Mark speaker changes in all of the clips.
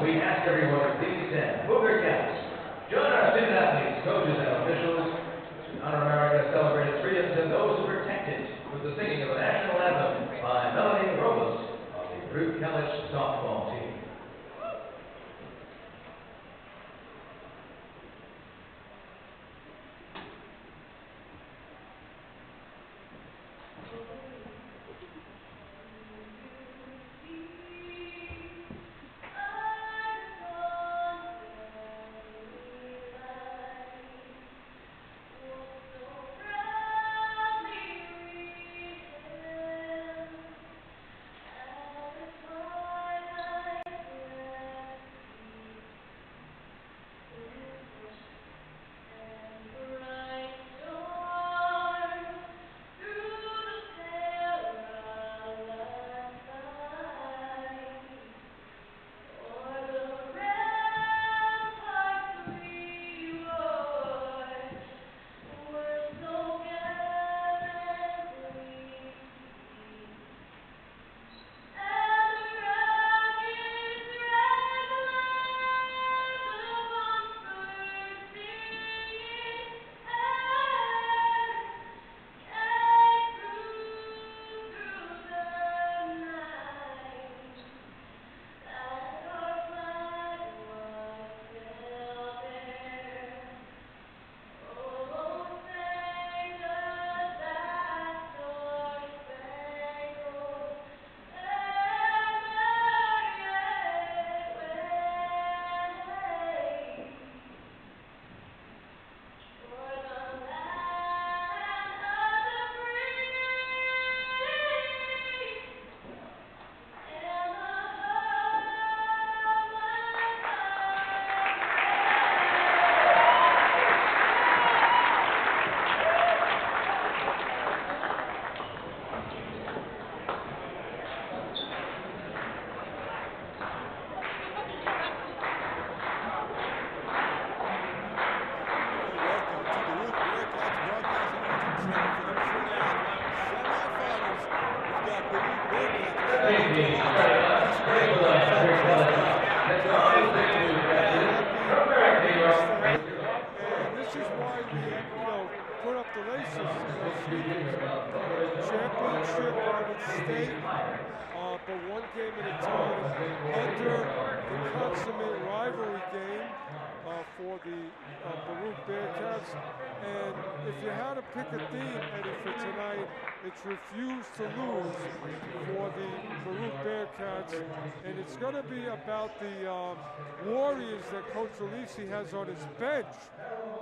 Speaker 1: we ask everyone to please stand. Bearcats, join our student athletes, coaches, and officials to honor America, celebrate its freedoms and those who protect it with the singing of the national anthem by Melanie Robles of the Baruch College softball team.
Speaker 2: Championship on its state, but one game at a time, under the consummate rivalry game for the Baruch Bearcats. And if you had to pick a theme, Eddie, for tonight, it's refuse to lose for the Baruch Bearcats. And it's going to be about the warriors that Coach Alisi has on his bench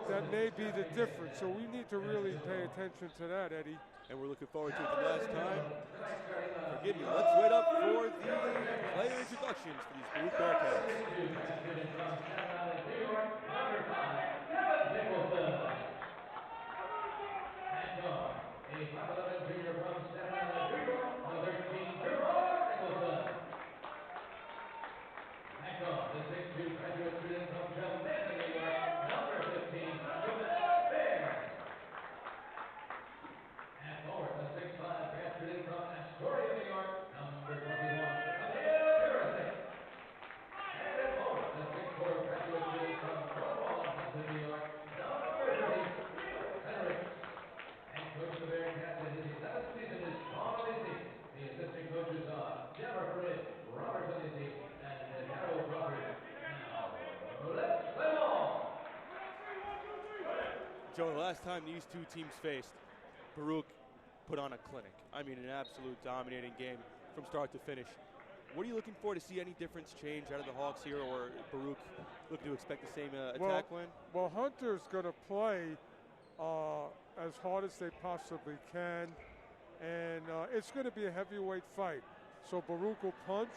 Speaker 2: that may be the difference. So we need to really pay attention to that, Eddie.
Speaker 3: And we're looking forward to it the last time. Forgive me, let's wait up for the player introductions for these Baruch Bearcats. Joe, the last time these two teams faced, Baruch put on a clinic. I mean, an absolute dominating game from start to finish. What are you looking for to see any difference change out of the Hawks here, or Baruch looking to expect the same attack win?
Speaker 2: Well, Hunter's going to play as hard as they possibly can, and it's going to be a heavyweight fight. So Baruch will punch,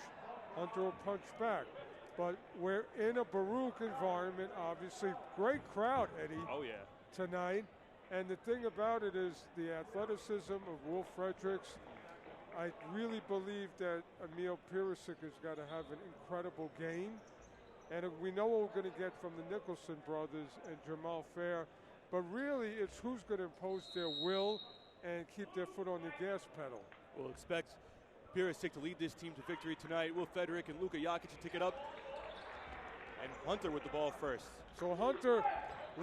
Speaker 2: Hunter will punch back. But we're in a Baruch environment, obviously. Great crowd, Eddie.
Speaker 3: Oh, yeah.
Speaker 2: Tonight. And the thing about it is the athleticism of Will Fredericks. I really believe that Emil Perisic has got to have an incredible game. And we know what we're going to get from the Nicholson brothers and Jamal Fair. But really, it's who's going to impose their will and keep their foot on the gas pedal.
Speaker 3: We'll expect Perisic to lead this team to victory tonight. Will Frederick and Luka Jokic to take it up. And Hunter with the ball first.
Speaker 2: So Hunter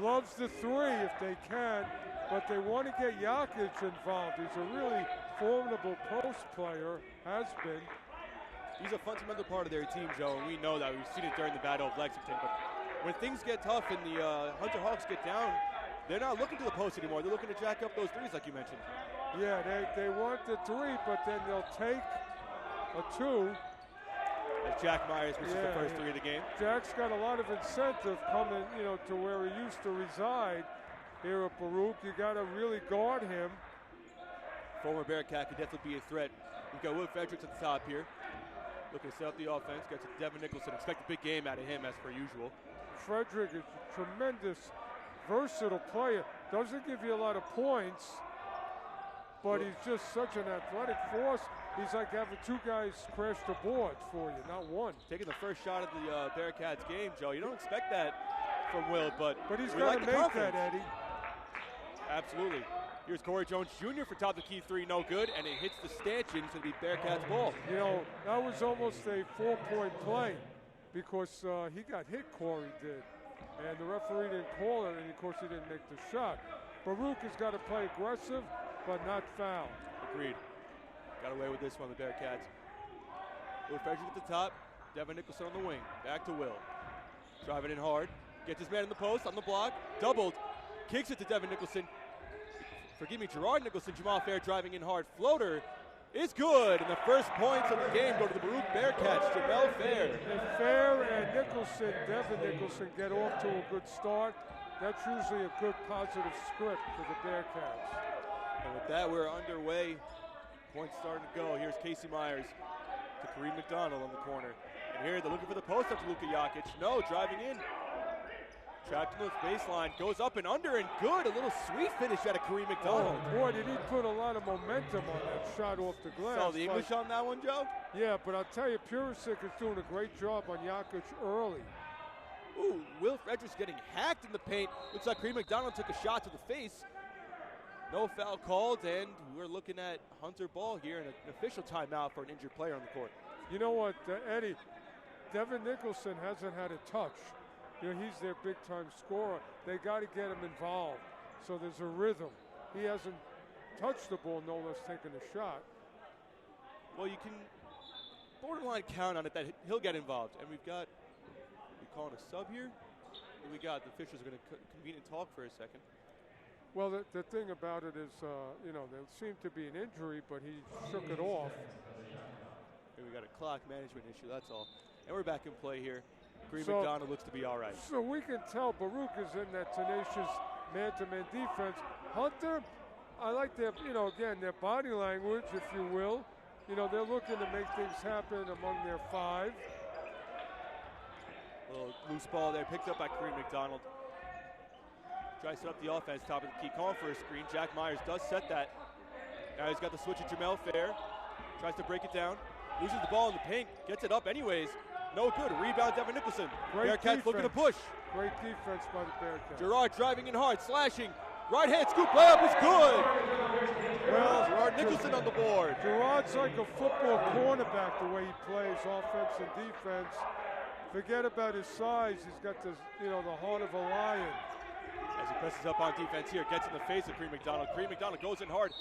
Speaker 2: loves the three if they can, but they want to get Jakic involved. He's a really formidable post player, has been.
Speaker 3: He's a fundamental part of their team, Joe, and we know that. We've seen it during the Battle of Lexington. But when things get tough and the Hunter Hawks get down, they're not looking to the post anymore. They're looking to jack up those threes like you mentioned.
Speaker 2: Yeah, they want the three, but then they'll take a two.
Speaker 3: As Jack Myers misses the first three of the game.
Speaker 2: Jack's got a lot of incentive coming, to where he used to reside here at Baruch. You got to really guard him.
Speaker 3: Former Bearcat could definitely be a threat. We've got Will Fredericks at the top here. Looking to set up the offense. Got to Devin Nicholson. Expect a big game out of him as per usual.
Speaker 2: Fredericks is a tremendous, versatile player. Doesn't give you a lot of points, but he's just such an athletic force. He's like having two guys crash the boards for you, not one.
Speaker 3: Taking the first shot of the Bearcats game, Joe. You don't expect that from Will, but
Speaker 2: he's got to make that, Eddie.
Speaker 3: Absolutely. Here's Corey Jones Jr. for top of the key three, no good, and it hits the stanchion to be Bearcats ball.
Speaker 2: That was almost a 4-point play because he got hit, Corey did, and the referee didn't call it, and of course he didn't make the shot. Baruch has got to play aggressive, but not foul.
Speaker 3: Agreed. Got away with this one, the Bearcats. Will Fredericks at the top, Devin Nicholson on the wing. Back to Will. Driving in hard. Gets his man in the post, on the block. Doubled. Kicks it to Devin Nicholson. Forgive me, Gerard Nicholson. Jamal Fair driving in hard. Floater is good. And the first points of the game go to the Baruch Bearcats. Jamal Fair.
Speaker 2: If Fair and Nicholson, Devin Nicholson, get off to a good start, that's usually a good positive script for the Bearcats.
Speaker 3: And with that, we're underway. Points starting to go. Here's Casey Myers to Kareem McDonald on the corner. And here they're looking for the post up to Luka Jakic. No, driving in. Trapped in the baseline. Goes up and under and good. A little sweet finish out of Kareem McDonald.
Speaker 2: Oh, boy, did he put a lot of momentum on that shot off the glass.
Speaker 3: Saw the English on that one, Joe?
Speaker 2: Yeah, but I'll tell you, Purisic is doing a great job on Jakic early.
Speaker 3: Ooh, Will Fredericks getting hacked in the paint. Looks like Kareem McDonald took a shot to the face. No foul called, and we're looking at Hunter ball here and an official timeout for an injured player on the court.
Speaker 2: You know what, Eddie, Devin Nicholson hasn't had a touch. He's their big-time scorer. They got to get him involved, so there's a rhythm. He hasn't touched the ball, no less taking a shot.
Speaker 3: Well, you can borderline count on it that he'll get involved. And we calling a sub here? We got the officials are going to convene and talk for a second.
Speaker 2: Well, the thing about it is, there seemed to be an injury, but he shook it off.
Speaker 3: Here we got a clock management issue, that's all. And we're back in play here. Kareem McDonald looks to be all right.
Speaker 2: So we can tell Baruch is in that tenacious man-to-man defense. Hunter, I like their, again, their body language, if you will. They're looking to make things happen among their five.
Speaker 3: A little loose ball there, picked up by Kareem McDonald. Tries to set up the offense, top of the key, calling for a screen. Jack Myers does set that. Now he's got the switch at Jamal Fair. Tries to break it down. Loses the ball in the paint. Gets it up anyways. No good. Rebound, Devin Nicholson. Bearcats looking to push.
Speaker 2: Great defense by the Bearcats.
Speaker 3: Gerard driving in hard, slashing. Right hand scoop layup is good. Well, Gerard Nicholson on the board.
Speaker 2: Gerard's like a football cornerback the way he plays offense and defense. Forget about his size. He's got this, the heart of a lion.
Speaker 3: As he presses up on defense here, gets in the face of Kareem McDonald. Kareem McDonald goes in hard,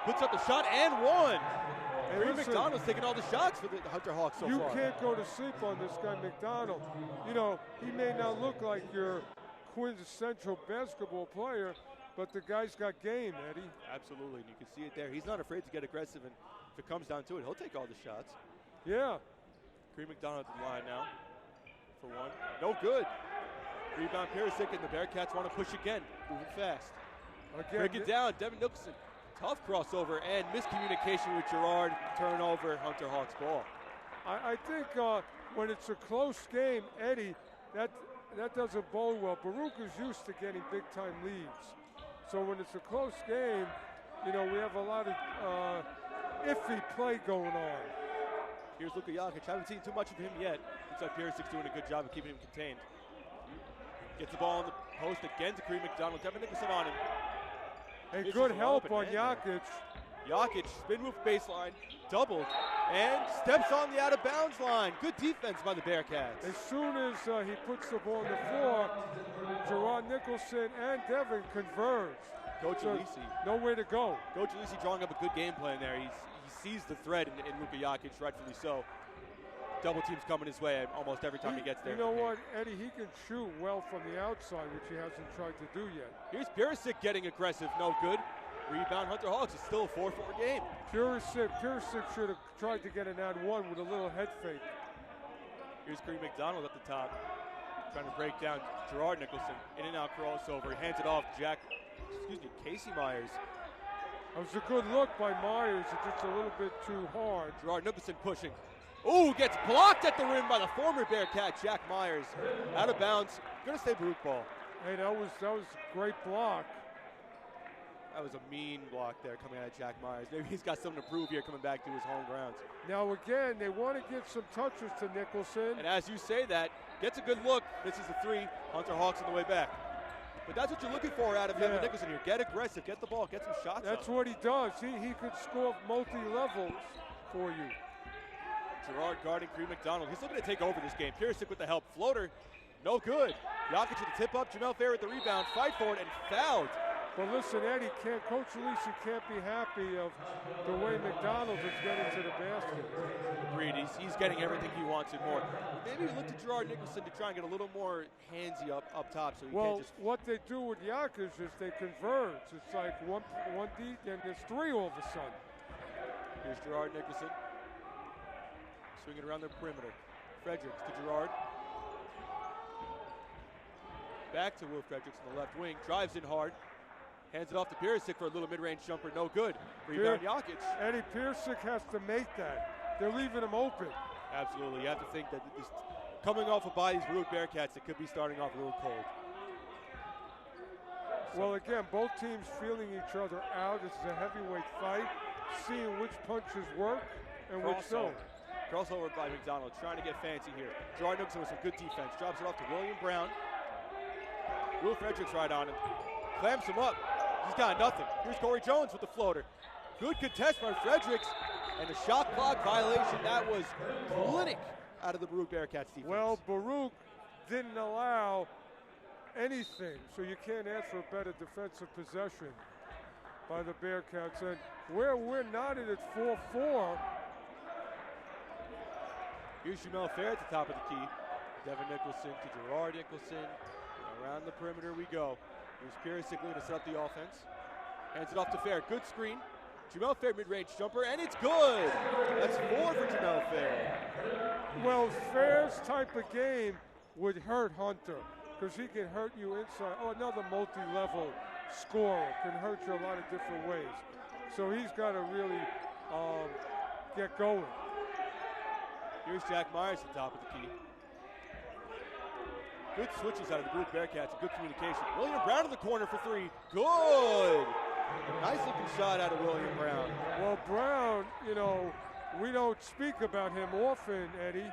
Speaker 3: puts up the shot and one.
Speaker 2: Hey,
Speaker 3: Kareem McDonald's taking all the shots for the Hunter Hawks so far.
Speaker 2: You can't go to sleep on this guy McDonald. He may not look like your quintessential basketball player, but the guy's got game, Eddie.
Speaker 3: Absolutely, and you can see it there. He's not afraid to get aggressive, and if it comes down to it, he'll take all the shots.
Speaker 2: Yeah.
Speaker 3: Kareem McDonald at the line now for one. No good. Rebound Purisic, and the Bearcats want to push again, moving fast.
Speaker 2: Again,
Speaker 3: break it down, Devin Nicholson. Tough crossover and miscommunication with Gerard. Turnover, Hunter Hawks ball.
Speaker 2: I think when it's a close game, Eddie, that doesn't bode well. Baruch is used to getting big-time leads. So when it's a close game, we have a lot of iffy play going on.
Speaker 3: Here's Luka Jakic. Haven't seen too much of him yet. Looks like Purisic doing a good job of keeping him contained. Gets the ball on the post again to Kareem McDonald. Devin Nicholson on him.
Speaker 2: Hey, good help on Jakic.
Speaker 3: Jokic, spin move baseline, doubled, and steps on the out-of-bounds line. Good defense by the Bearcats.
Speaker 2: As soon as he puts the ball on the floor, Gerard Nicholson and Devin converge.
Speaker 3: Coach Alisi.
Speaker 2: Nowhere to go.
Speaker 3: Coach Alisi drawing up a good game plan there. He sees the threat in Luka Jokic, rightfully so. Double teams coming his way almost every time he gets there.
Speaker 2: You know what, Eddie, he can shoot well from the outside, which he hasn't tried to do yet.
Speaker 3: Here's Bearcats getting aggressive, no good. Rebound, Hunter Hawks. It's still a 4-4 game.
Speaker 2: Bearcats should have tried to get an and one with a little head fake.
Speaker 3: Here's Kareem McDonald at the top, trying to break down Gerard Nicholson. In and out crossover, hands it off Casey Myers.
Speaker 2: That was a good look by Myers. It's just a little bit too hard.
Speaker 3: Gerard Nicholson pushing. Ooh, gets blocked at the rim by the former Bearcat, Jack Myers. Out of bounds. Gonna stay Baruch ball.
Speaker 2: Hey, that was a great block.
Speaker 3: That was a mean block there coming out of Jack Myers. Maybe he's got something to prove here coming back to his home grounds.
Speaker 2: Now again, they want to get some touches to Nicholson.
Speaker 3: And as you say that, gets a good look. This is the three. Hunter Hawks on the way back. But that's what you're looking for out of Devin Nicholson here. Get aggressive, get the ball, get some shots.
Speaker 2: That's what he does. He could score multi-levels for you.
Speaker 3: Gerard guarding Kareem McDonald. He's looking to take over this game. Pearsick with the help. Floater, no good. Jokic with the tip up. Jamel Fair with the rebound. Fight for it and fouled.
Speaker 2: But listen, Eddie, Coach Alisi can't be happy of the way McDonald is getting to the basket.
Speaker 3: Agreed. He's getting everything he wants and more. Maybe look to Gerard Nicholson to try and get a little more handsy up top so he can't just...
Speaker 2: What they do with Jokic is they converge. It's like one deep, and there's three all of a sudden.
Speaker 3: Here's Gerard Nicholson. Swinging around the perimeter. Fredericks to Gerard. Back to Will Fredericks on the left wing. Drives in hard. Hands it off to Pearsick for a little mid-range jumper. No good. Rebound Jokic.
Speaker 2: Eddie, Pearsick has to make that. They're leaving him open.
Speaker 3: Absolutely. You have to think that this, coming off a bye, these Baruch Bearcats, it could be starting off a little cold.
Speaker 2: Well, again, both teams feeling each other out. This is a heavyweight fight. Seeing which punches work and which don't.
Speaker 3: Crossover by McDonald, trying to get fancy here. Gerard Nicholson with some good defense. Drops it off to William Brown. Will Fredericks right on him. Clamps him up. He's got nothing. Here's Corey Jones with the floater. Good contest by Fredericks. And a shot clock violation. That was clinic out of the Baruch Bearcats defense.
Speaker 2: Well, Baruch didn't allow anything, so you can't ask for a better defensive possession by the Bearcats. And we're knotted at 4-4.
Speaker 3: Here's Jamel Fair at the top of the key. Devin Nicholson to Gerard Nicholson. Around the perimeter we go. Here's Pearsick looking to set up the offense. Hands it off to Fair. Good screen. Jamel Fair mid-range jumper, and it's good. That's 4 for Jamel Fair.
Speaker 2: Well, Fair's type of game would hurt Hunter because he can hurt you inside. Oh, another multi-level scorer can hurt you a lot of different ways. So he's got to really get going.
Speaker 3: Here's Jack Myers at the top of the key. Good switches out of the Baruch Bearcats and good communication. William Brown in the corner for three. Good! Nice looking shot out of William Brown.
Speaker 2: Well, Brown, you know, we don't speak about him often, Eddie.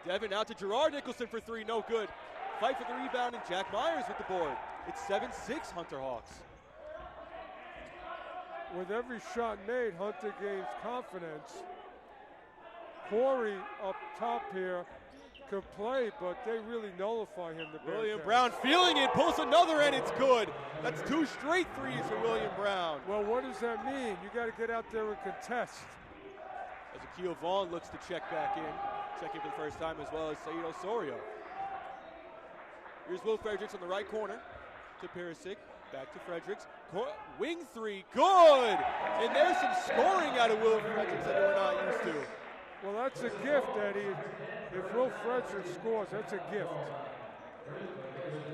Speaker 3: Devin out to Gerard Nicholson for three. No good. Fight for the rebound and Jack Myers with the board. It's 7-6 Hunter Hawks.
Speaker 2: With every shot made, Hunter gains confidence. Corey up top here could play, but they really nullify him.
Speaker 3: William Brown feeling it, pulls another, and it's good. That's 2 straight threes for William Brown.
Speaker 2: Well, what does that mean? You got to get out there and contest.
Speaker 3: As Akil Vaughn looks to check back in, checking for the first time, as well as Sayeed Osorio. Here's Will Fredericks on the right corner to Pearsick. Back to Fredericks. Wing three, good! And there's some scoring out of Will Fredericks that we're not used to.
Speaker 2: Well, that's a gift, Eddie. If Will Fredericks scores, that's a gift.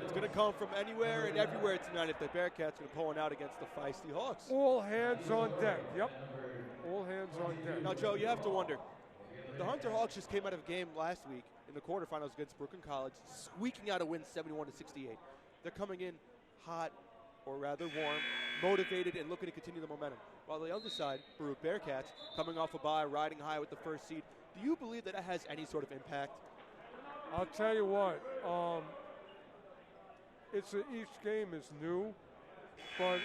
Speaker 3: It's going to come from anywhere and everywhere tonight if the Bearcats are pulling out against the feisty Hawks.
Speaker 2: All hands on deck. Yep. All hands on deck.
Speaker 3: Now, Joe, you have to wonder. The Hunter Hawks just came out of a game last week in the quarterfinals against Brooklyn College, squeaking out a win 71-68. They're coming in hot, or rather warm, motivated, and looking to continue the momentum. While the other side, Baruch Bearcats, coming off a bye, riding high with the first seed. Do you believe that has any sort of impact?
Speaker 2: I'll tell you what, each game is new, but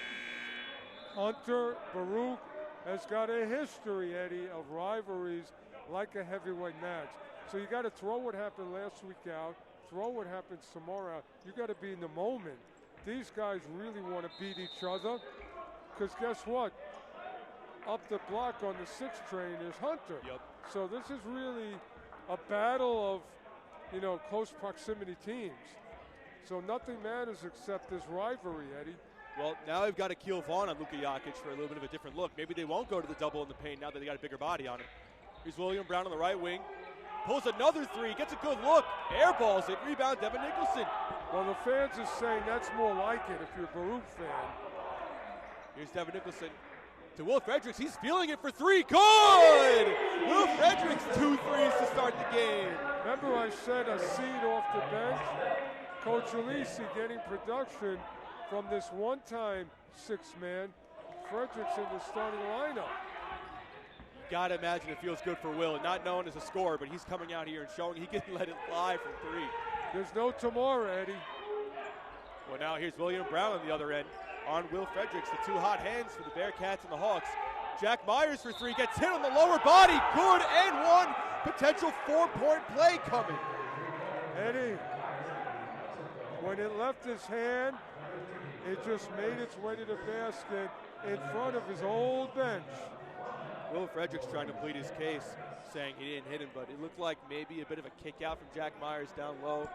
Speaker 2: Hunter, Baruch has got a history, Eddie, of rivalries like a heavyweight match. So you got to throw what happened last week out, throw what happens tomorrow out. You got to be in the moment. These guys really want to beat each other because guess what? Up the block on the 6th train is Hunter.
Speaker 3: Yep.
Speaker 2: So this is really a battle of, you know, close proximity teams. So nothing matters except this rivalry, Eddie.
Speaker 3: Well, now they've got to Akil Vaughn on Luka Jokic for a little bit of a different look. Maybe they won't go to the double in the paint now that they got a bigger body on him. Here's William Brown on the right wing. Pulls another three, gets a good look. Airballs it, rebound Devin Nicholson.
Speaker 2: Well, the fans are saying that's more like it if you're a Baruch fan.
Speaker 3: Here's Devin Nicholson to Will Fredericks. He's feeling it for three. Good! Will Fredericks, 2 threes to start the game.
Speaker 2: Remember I said a seed off the bench? Coach Alisi getting production from this one-time 6-man. Fredericks in the starting lineup.
Speaker 3: Gotta imagine it feels good for Will, not known as a scorer, but he's coming out here and showing he can let it fly from 3.
Speaker 2: There's no tomorrow, Eddie.
Speaker 3: Well, now here's William Brown on the other end on Will Fredericks, the 2 hot hands for the Bearcats and the Hawks. Jack Myers for 3, gets hit on the lower body, good, and 1. Potential 4-point play coming.
Speaker 2: Eddie, when it left his hand, it just made its way to the basket in front of his old bench.
Speaker 3: Will Fredericks trying to plead his case, saying he didn't hit him, but it looked like maybe a bit of a kick out from Jack Myers down low.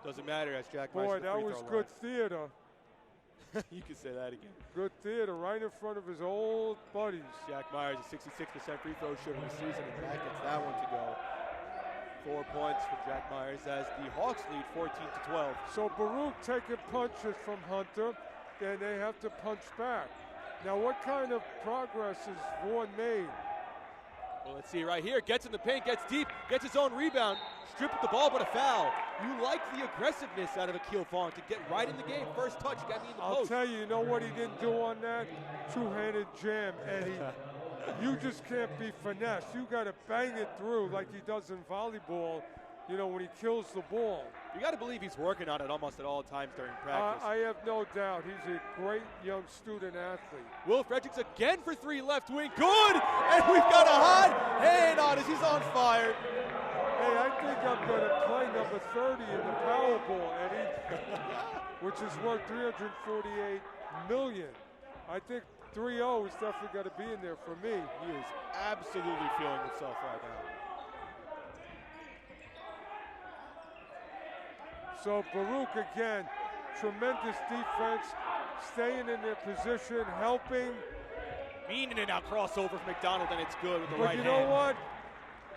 Speaker 3: Doesn't matter as Jack Myers.
Speaker 2: Boy, that was good theater.
Speaker 3: You can say that again.
Speaker 2: Good theater right in front of his old buddies.
Speaker 3: Jack Myers, a 66% free throw shooter this season, and that gets that one to go. 4 points for Jack Myers as the Hawks lead 14-12.
Speaker 2: So Baruch taking punches from Hunter, then they have to punch back. Now, what kind of progress has Vaughn made?
Speaker 3: Well, let's see right here. Gets in the paint, gets deep, gets his own rebound, stripped the ball, but a foul. You like the aggressiveness out of Akil Vaughn to get right in the game. First touch, got me in the post.
Speaker 2: I'll tell you, you know what he didn't do on that? Two-handed jam, Eddie. You just can't be finesse. You got to bang it through like he does in volleyball, you know, when he kills the ball.
Speaker 3: You got to believe he's working on it almost at all times during practice.
Speaker 2: I have no doubt. He's a great young student athlete.
Speaker 3: Will Fredericks again for 3 left wing. Good! And we've got a hot hand on us. He's on fire.
Speaker 2: Hey, I think I'm going to play number 30 in the Powerball, Eddie, which is worth $348 million. I think 3-0 is definitely got to be in there for me.
Speaker 3: He is absolutely feeling himself right now.
Speaker 2: So Baruch again, tremendous defense, staying in their position, helping.
Speaker 3: Meaning it now crossover from McDonald, and it's good with the right hand.
Speaker 2: But you know what?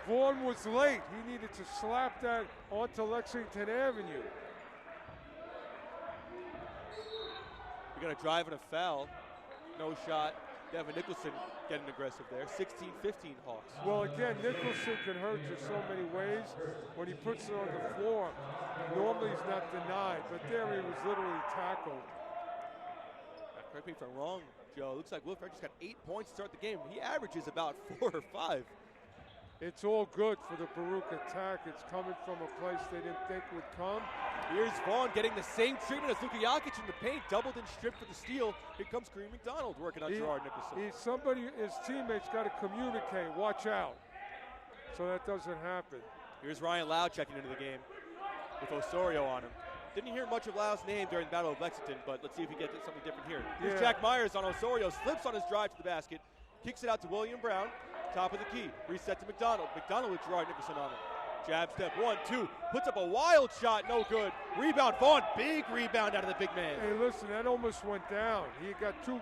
Speaker 2: Vaughn was late. He needed to slap that onto Lexington Avenue.
Speaker 3: We got a drive and a foul. No shot. Devin Nicholson getting aggressive there. 16-15 Hawks.
Speaker 2: Well, again, Nicholson can hurt you so many ways. When he puts it on the floor, normally he's not denied, but there he was literally tackled.
Speaker 3: Correct me if I'm wrong, Joe. Looks like Will Fredericks got 8 points to start the game. He averages about 4 or 5.
Speaker 2: It's all good for the Baruch attack. It's coming from a place they didn't think would come.
Speaker 3: Here's Vaughn getting the same treatment as Luka Jokic in the paint, doubled and stripped for the steal. Here comes Kareem McDonald working on Gerard Nicholson.
Speaker 2: His teammates got to communicate, watch out, so that doesn't happen.
Speaker 3: Here's Ryan Lau checking into the game with Osorio on him. Didn't hear much of Lau's name during the Battle of Lexington, but let's see if he gets something different here. Here's Jack Myers on Osorio, slips on his drive to the basket, kicks it out to William Brown, top of the key, reset to McDonald. McDonald with Gerard Nicholson on him. Jab step, 1, 2, puts up a wild shot, no good. Rebound, Vaughn, big rebound out of the big man.
Speaker 2: Hey, listen, that almost went down. He got too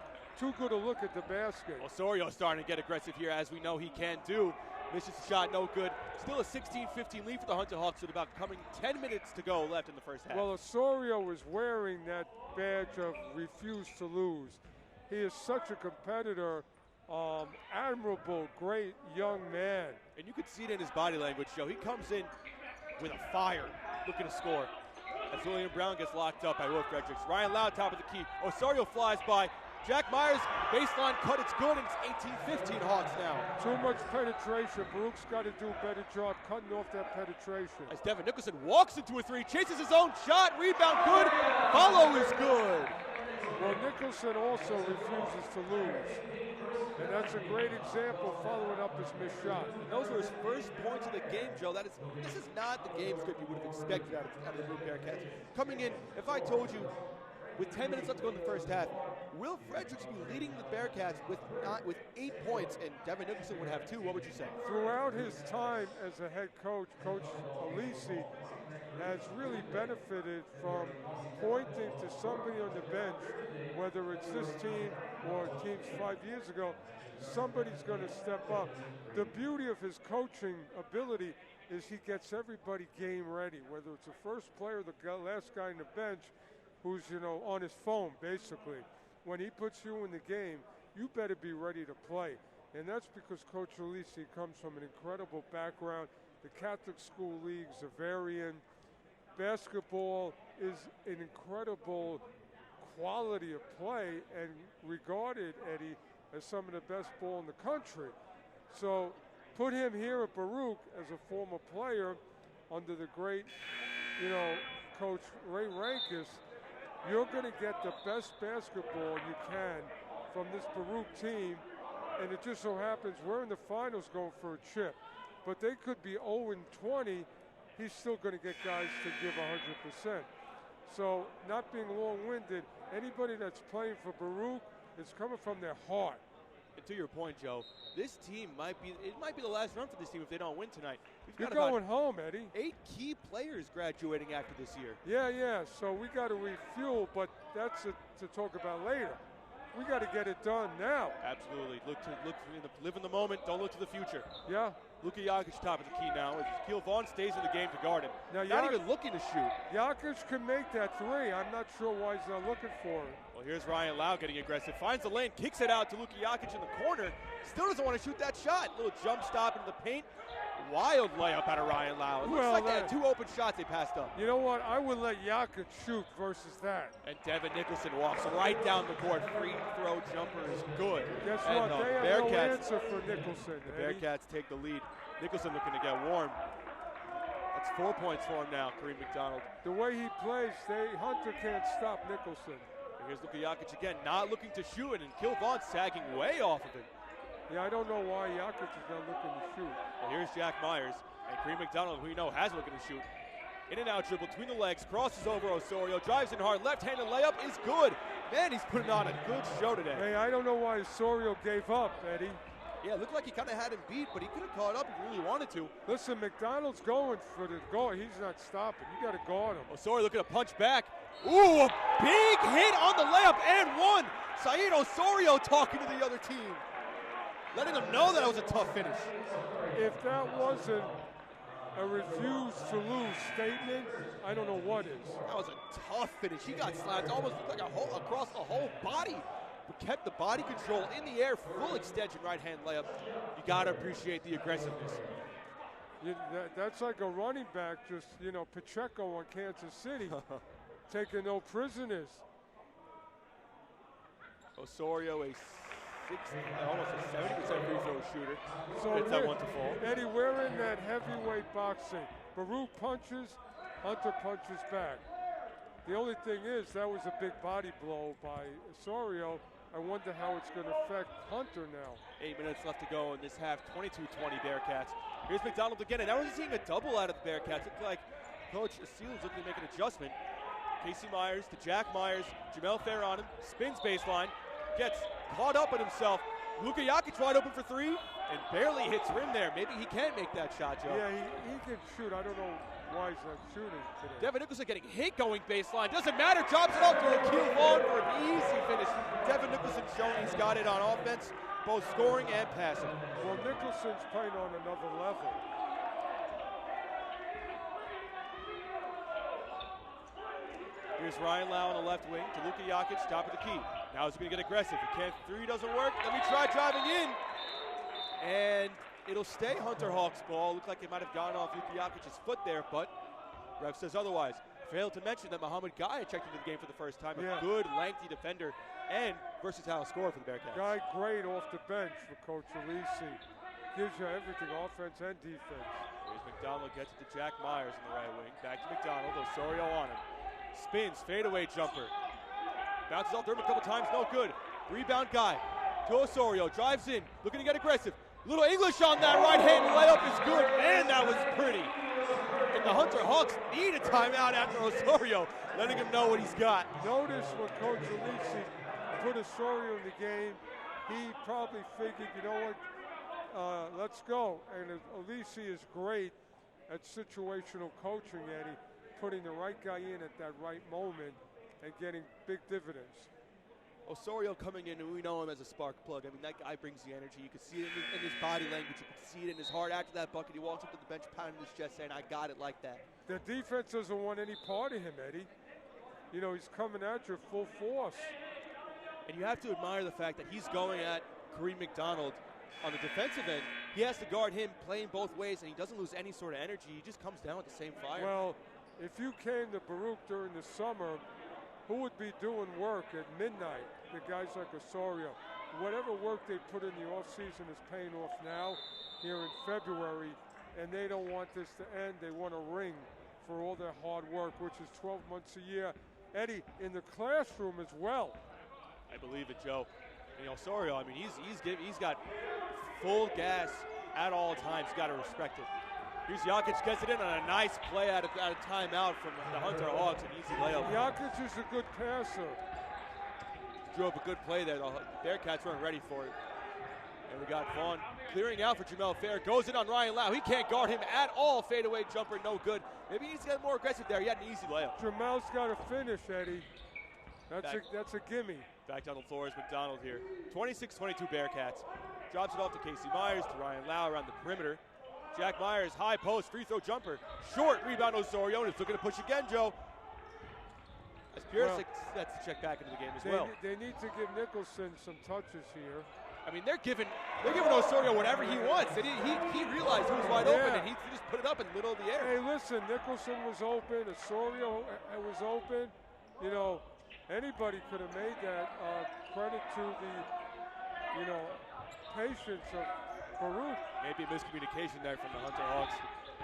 Speaker 2: good a look at the basket.
Speaker 3: Osorio starting to get aggressive here, as we know he can do. Misses the shot, no good. Still a 16-15 lead for the Hunter Hawks with about coming 10 minutes to go left in the first half.
Speaker 2: Well, Osorio is wearing that badge of refuse to lose. He is such a competitor. Admirable, great young man.
Speaker 3: And you can see it in his body language, Joe. He comes in with a fire, looking to score. As William Brown gets locked up by Will Fredericks. Ryan Lau, top of the key. Osorio flies by. Jack Myers, baseline cut, it's good, and it's 18-15 Hawks now.
Speaker 2: Too much penetration. Baruch's got to do a better job cutting off that penetration.
Speaker 3: As Devin Nicholson walks into a 3, chases his own shot, rebound good, follow is good.
Speaker 2: Well, Nicholson also refuses to lose. And that's a great example following up his missed shot.
Speaker 3: And those were his first points of the game, Joe. This is not the game script you would have expected out of the Baruch Bearcats. Coming in, if I told you, with 10 minutes left to go in the first half, will Fredericks be leading the Bearcats with 8 points and Devin Nicholson would have 2? What would you say?
Speaker 2: Throughout his time as a head coach, Coach Alisi has really benefited from pointing to somebody on the bench, whether it's this team or teams 5 years ago, somebody's going to step up. The beauty of his coaching ability is he gets everybody game ready, whether it's the first player, the last guy on the bench, who's, on his phone, basically. When he puts you in the game, you better be ready to play. And that's because Coach Alisi comes from an incredible background. The Catholic school leagues are varying. Basketball is an incredible quality of play and regarded, Eddie, as some of the best ball in the country. So put him here at Baruch as a former player under the great, Coach Ray Rankus. You're going to get the best basketball you can from this Baruch team, and it just so happens we're in the finals going for a chip. But they could be 0-20. He's still going to get guys to give 100%. So not being long-winded, anybody that's playing for Baruch is coming from their heart.
Speaker 3: And to your point, Joe, this team might be the last run for this team if they don't win tonight.
Speaker 2: You're going home, Eddie.
Speaker 3: 8 key players graduating after this year.
Speaker 2: Yeah. So we got to refuel, but that's to talk about later. We got to get it done now.
Speaker 3: Absolutely. Live in the moment. Don't look to the future.
Speaker 2: Yeah.
Speaker 3: Luka Jokic top of the key now. As Keel Vaughn stays in the game to guard him.
Speaker 2: Now,
Speaker 3: not even looking to shoot.
Speaker 2: Jokic can make that 3. I'm not sure why he's not looking for it.
Speaker 3: Well, here's Ryan Lau getting aggressive. Finds the lane, kicks it out to Luka Jokic in the corner. Still doesn't want to shoot that shot. Little jump stop into the paint. Wild layup out of Ryan Lau. It looks like they had 2 open shots they passed up.
Speaker 2: You know what? I would let Jokic shoot versus that.
Speaker 3: And Devin Nicholson walks right down the court. Free throw jumper is good.
Speaker 2: Guess
Speaker 3: and
Speaker 2: what? They have no answer for Nicholson.
Speaker 3: The Bearcats take the lead. Nicholson looking to get warm. That's 4 points for him now, Kareem McDonald.
Speaker 2: The way he plays, Hunter can't stop Nicholson.
Speaker 3: And here's Luka Jokic again, not looking to shoot it, and Keel Vaughn sagging way off of it.
Speaker 2: Yeah, I don't know why Jokic is not looking to shoot.
Speaker 3: Well, here's Jack Myers, and Kareem McDonald, who you know has looking to shoot. In and out dribble between the legs, crosses over Osorio, drives in hard, left-handed layup is good. Man, he's putting on a good show today.
Speaker 2: Hey, I don't know why Osorio gave up, Eddie.
Speaker 3: Yeah, it looked like he kind of had him beat, but he could have caught up if he really wanted to.
Speaker 2: Listen, McDonald's going for the goal. He's not stopping. You got to guard him.
Speaker 3: Osorio looking to punch back. Ooh, a big hit on the layup and one. Sayeed Osorio talking to the other team, letting them know that it was a tough finish.
Speaker 2: If that wasn't a refuse to lose statement, I don't know what is.
Speaker 3: That was a tough finish. He got slapped almost like across the whole body. But kept the body control in the air, full extension right-hand layup. You got to appreciate the aggressiveness.
Speaker 2: That's like a running back, just, Pacheco on Kansas City, taking no prisoners. Osorio,
Speaker 3: almost a 70% free throw shooter.
Speaker 2: So
Speaker 3: gets that one to fall.
Speaker 2: Eddie, we're in that heavyweight boxing. Baruch punches, Hunter punches back. The only thing is, that was a big body blow by Osorio. I wonder how it's going to affect Hunter now.
Speaker 3: 8 minutes left to go in this half, 22-20 Bearcats. Here's McDonald again, and now we're seeing a double out of the Bearcats. Looks like Coach Seals looking to make an adjustment. Casey Myers to Jack Myers, Jamel Fair on him, spins baseline, gets caught up in himself. Luka Jokic wide open for 3, and barely hits rim there. Maybe he can make that shot, Joe.
Speaker 2: Yeah, he can shoot. I don't know why he's not shooting today.
Speaker 3: Devin Nicholson getting hit going baseline. Doesn't matter. Drops it off to Keel Vaughn for an easy finish. Devin Nicholson showing he's got it on offense, both scoring and passing.
Speaker 2: Well, Nicholson's playing on another level.
Speaker 3: Here's Ryan Lau on the left wing to Luka Jokic, top of the key. Now he's going to get aggressive. He can't, 3 doesn't work. Let me try driving in. And it'll stay Hunter Hawk's ball. Looked like it might have gone off Luka Jokic's foot there, but ref says otherwise. Failed to mention that Muhammad Guy checked into the game for the first time. A good, lengthy defender and versatile scorer for the Bearcats.
Speaker 2: Guy great off the bench for Coach Alisi. Gives you everything, offense and defense.
Speaker 3: Here's McDonald, gets it to Jack Myers in the right wing. Back to McDonald, Osorio on him. Spins, fadeaway jumper. Bounces off the rim a couple times, no good. Rebound guy to Osorio, drives in, looking to get aggressive. Little English on that right-handed layup is good. Man, that was pretty. And the Hunter Hawks need a timeout after Osorio, letting him know what he's got.
Speaker 2: Notice when Coach Alisi put Osorio in the game, he probably figured, you know what, let's go. And Alisi is great at situational coaching, Eddie, putting the right guy in at that right moment and getting big dividends.
Speaker 3: Osorio coming in, and we know him as a spark plug. I mean, that guy brings the energy. You can see it in his body language. You can see it in his heart. After that bucket, he walks up to the bench, pounding his chest, saying, I got it like that.
Speaker 2: The defense doesn't want any part of him, Eddie. You know, he's coming at you full force.
Speaker 3: And you have to admire the fact that he's going at Kareem McDonald on the defensive end. He has to guard him playing both ways, and he doesn't lose any sort of energy. He just comes down with the same fire.
Speaker 2: Well, if you came to Baruch during the summer, who would be doing work at midnight? The guys like Osorio. Whatever work they put in the offseason is paying off now, here in February, and they don't want this to end. They want a ring for all their hard work, which is 12 months a year. Eddie, in the classroom as well.
Speaker 3: I believe it, Joe. And Osorio, I mean, he's got full gas at all times. You got to respect it. Here's Jakic, gets it in on a nice play out of timeout from the Hunter Hawks, an easy layup.
Speaker 2: Jakic is a good passer.
Speaker 3: Drew up a good play there. The Bearcats weren't ready for it. And we got Vaughn clearing out for Jamel Fair. Goes in on Ryan Lau. He can't guard him at all. Fadeaway jumper, no good. Maybe he needs to get more aggressive there. He had an easy layup.
Speaker 2: Jamel's got to finish, Eddie. That's a gimme.
Speaker 3: Back down the floor is McDonald here. 26-22 Bearcats. Drops it off to Casey Myers, to Ryan Lau around the perimeter. Jack Myers, high post, free throw jumper. Short rebound Osorio, and is looking to push again, Joe. As Bearcats sets to check back into the game as well.
Speaker 2: They need to give Nicholson some touches here.
Speaker 3: I mean, they're giving Osorio whatever he wants. He realized he was wide open, and he just put it up in the middle of the air.
Speaker 2: Hey, listen, Nicholson was open, Osorio was open. You know, anybody could have made that. Credit to the, patience of Baruch.
Speaker 3: Maybe a miscommunication there from the Hunter Hawks.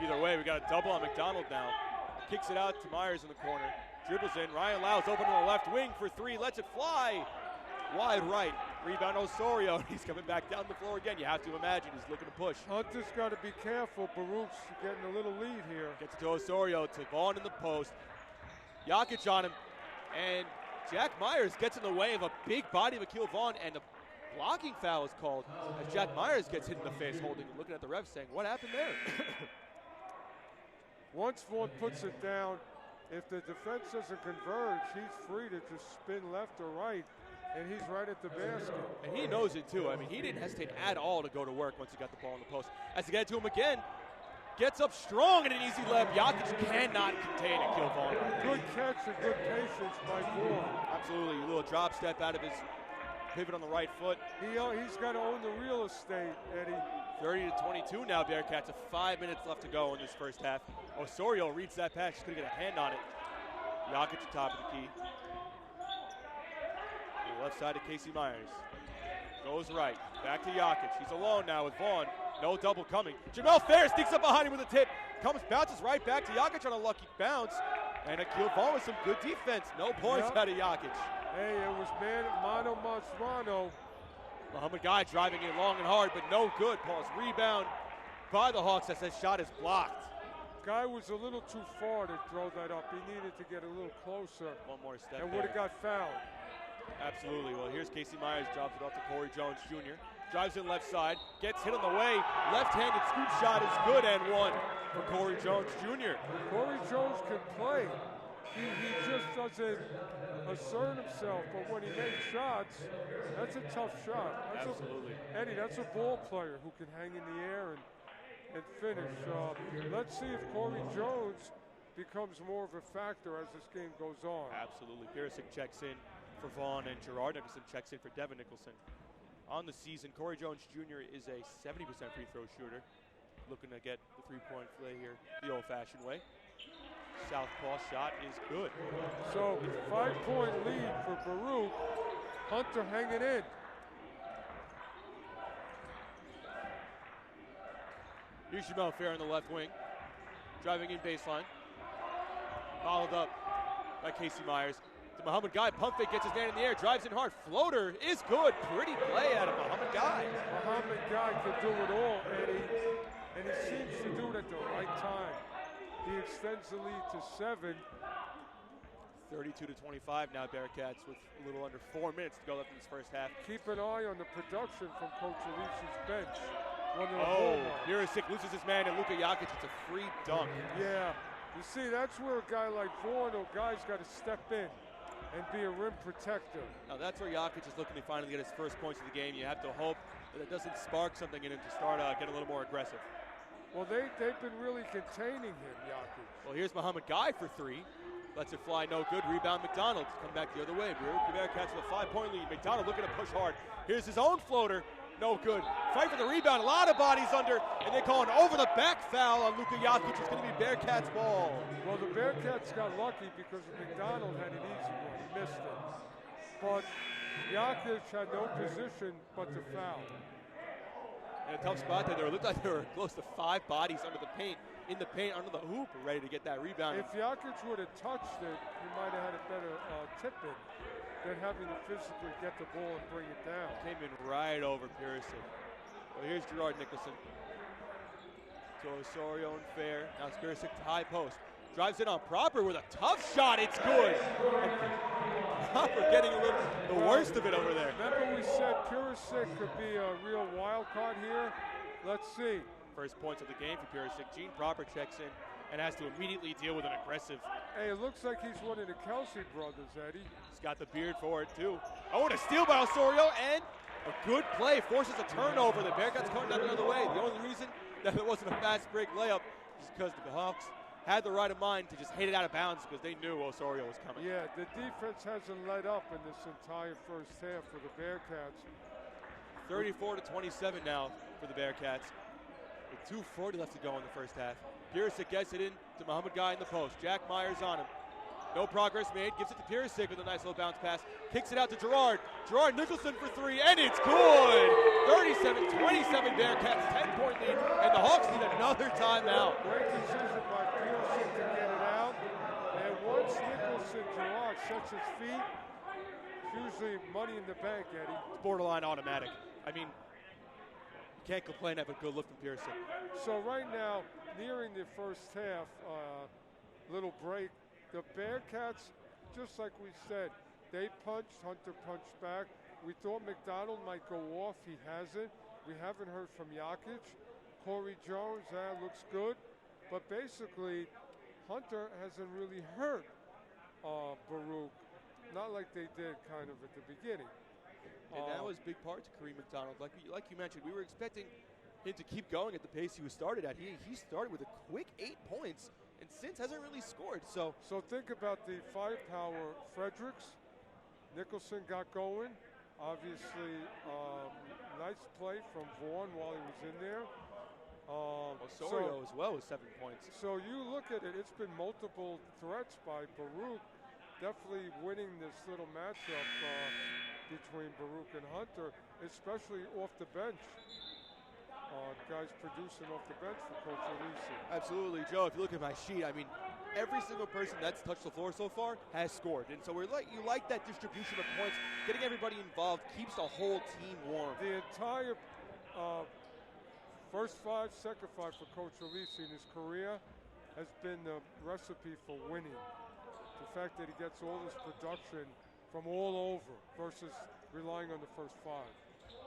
Speaker 3: Either way, we got a double on McDonald now. Kicks it out to Myers in the corner. Dribbles in. Ryan Lau's open on the left wing for three. Lets it fly. Wide right. Rebound Osorio. He's coming back down the floor again. You have to imagine he's looking to push.
Speaker 2: Hunter's got to be careful. Baruch's getting a little lead here.
Speaker 3: Gets it to Osorio, to Vaughn in the post. Jakic on him. And Jack Myers gets in the way of a big body of Akil Vaughn, and the blocking foul is called as Jack Myers gets hit in the face, looking at the ref saying, what happened there?
Speaker 2: Once Vaughn puts it down, if the defense doesn't converge, he's free to just spin left or right, and he's right at the basket.
Speaker 3: And he knows it too. I mean, he didn't hesitate at all to go to work once he got the ball in the post. As they get to him again, gets up strong and an easy layup. Jakic cannot contain Akil Vaughn.
Speaker 2: Good catch and good patience by Vaughn.
Speaker 3: Absolutely, a little drop step out of his pivot on the right foot.
Speaker 2: He's got to own the real estate, Eddie.
Speaker 3: 30-22 now, Bearcats. 5 minutes left to go in this first half. Osorio reads that pass. He's going to get a hand on it. Jakic at top of the key. On the left side to Casey Myers. Goes right. Back to Jakic. He's alone now with Vaughn. No double coming. Jamel Fair sneaks up behind him with a tip. Bounces right back to Jakic on a lucky bounce. And Akil Vaughn with some good defense. No points out of Jakic.
Speaker 2: Hey, it was mano mas mano.
Speaker 3: Muhammad Guy driving in long and hard, but no good. Paul's rebound by the Hawks as that shot is blocked.
Speaker 2: Guy was a little too far to throw that up. He needed to get a little closer.
Speaker 3: One more step
Speaker 2: and would have got fouled.
Speaker 3: Absolutely. Well, here's Casey Myers, drops it off to Corey Jones Jr. Drives in left side, gets hit on the way. Left-handed scoop shot is good and one for Corey Jones Jr.
Speaker 2: Corey Jones can play. He just doesn't assert himself, but when he makes shots, that's a tough shot.
Speaker 3: Absolutely.
Speaker 2: Eddie, that's a ball player who can hang in the air and finish. Let's see if Corey Jones becomes more of a factor as this game goes on.
Speaker 3: Absolutely. Bearcats checks in for Vaughn, and Gerard Nicholson checks in for Devin Nicholson. On the season, Corey Jones Jr. is a 70% free throw shooter. Looking to get the three-point play here the old-fashioned way. Southpaw shot is good.
Speaker 2: So 5-point lead for Baruch. Hunter hanging in.
Speaker 3: Here's Jamel Fair on the left wing. Driving in baseline. Followed up by Casey Myers. To Muhammad Guy, pump fake, gets his man in the air, drives in hard. Floater is good. Pretty play out of Muhammad Guy.
Speaker 2: Muhammad Guy can do it all, Eddie, and he seems to do it at the right time. He extends the lead to 7.
Speaker 3: 32-25 now, Bearcats with a little under 4 minutes to go left in this first half.
Speaker 2: Keep an eye on the production from Coach Alici's bench.
Speaker 3: Bearcats loses his man, and Luka Jokic, it's a free dunk.
Speaker 2: Yeah, you see, that's where a guy like Vaughn or guy's got to step in and be a rim protector.
Speaker 3: Now that's where Jokic is looking to finally get his first points of the game. You have to hope that it doesn't spark something in him to start getting a little more aggressive.
Speaker 2: Well, they've been really containing him, Jokic.
Speaker 3: Well, here's Muhammad Guy for 3. Lets it fly, no good. Rebound, McDonald. Come back the other way. The Bearcats with a 5-point lead. McDonald looking to push hard. Here's his own floater. No good. Fight for the rebound. A lot of bodies under, and they call an over-the-back foul on Luka Jokic. It's going to be Bearcats ball.
Speaker 2: Well, the Bearcats got lucky because McDonald had an easy one. He missed it. But Jokic had no position but to foul.
Speaker 3: And a tough spot there. It looked like there were close to 5 bodies under the paint, in the paint, under the hoop, ready to get that rebound.
Speaker 2: If Jokic would have touched it, he might have had a better tip-in than having to physically get the ball and bring it down.
Speaker 3: Came in right over Pearson. Well, here's Gerard Nicholson. To Osorio and Fair. Now it's Pearson to high post. Drives it on Proper with a tough shot. It's good. Proper getting a little the worst of it over there.
Speaker 2: Remember we said Purisic could be a real wild card here? Let's see.
Speaker 3: First points of the game for Purisic. Gene Proper checks in and has to immediately deal with an aggressive.
Speaker 2: Hey, it looks like he's one of the Kelsey brothers, Eddie.
Speaker 3: He's got the beard for it, too. Oh, and a steal by Osorio, and a good play. Forces a turnover. The Bearcats coming down the other way. The only reason that it wasn't a fast break layup is because the Hawks had the right of mind to just hit it out of bounds because they knew Osorio was coming.
Speaker 2: Yeah, the defense hasn't let up in this entire first half for the Bearcats.
Speaker 3: 34-27 now for the Bearcats. With 2:40 left to go in the first half. Purisic gets it in to Muhammad Guy in the post. Jack Myers on him. No progress made. Gives it to Purisic with a nice little bounce pass. Kicks it out to Gerard. Gerard Nicholson for 3, and it's good! 37-27 Bearcats, 10-point lead, and the Hawks need another timeout.
Speaker 2: Great decision by Purisic to get it out. And once Gerard sets his feet, it's usually money in the bank, Eddie.
Speaker 3: It's borderline automatic. I mean, can't complain of a good lift from Pearson.
Speaker 2: So right now, nearing the first half, little break, the Bearcats, just like we said, they punched, Hunter punched back. We thought McDonald might go off. He hasn't. We haven't heard from Jokic. Corey Jones, looks good. But basically, Hunter hasn't really hurt Baruch. Not like they did kind of at the beginning.
Speaker 3: And that was a big part to Kareem McDonald. Like you mentioned, we were expecting him to keep going at the pace he was started at. He started with a quick 8 points, and since hasn't really scored. So
Speaker 2: think about the firepower. Fredericks, Nicholson got going. Obviously, nice play from Vaughn while he was in there.
Speaker 3: Osorio as well with 7 points.
Speaker 2: So you look at it, it's been multiple threats by Baruch. Definitely winning this little matchup between Baruch and Hunter, especially off the bench. Guys producing off the bench for Coach Alici.
Speaker 3: Absolutely, Joe. If you look at my sheet, I mean, every single person that's touched the floor so far has scored. And so you like that distribution of points. Getting everybody involved keeps the whole team warm.
Speaker 2: The entire first 5, second 5 for Coach Alici in his career has been the recipe for winning. The fact that he gets all this production from all over versus relying on the first 5.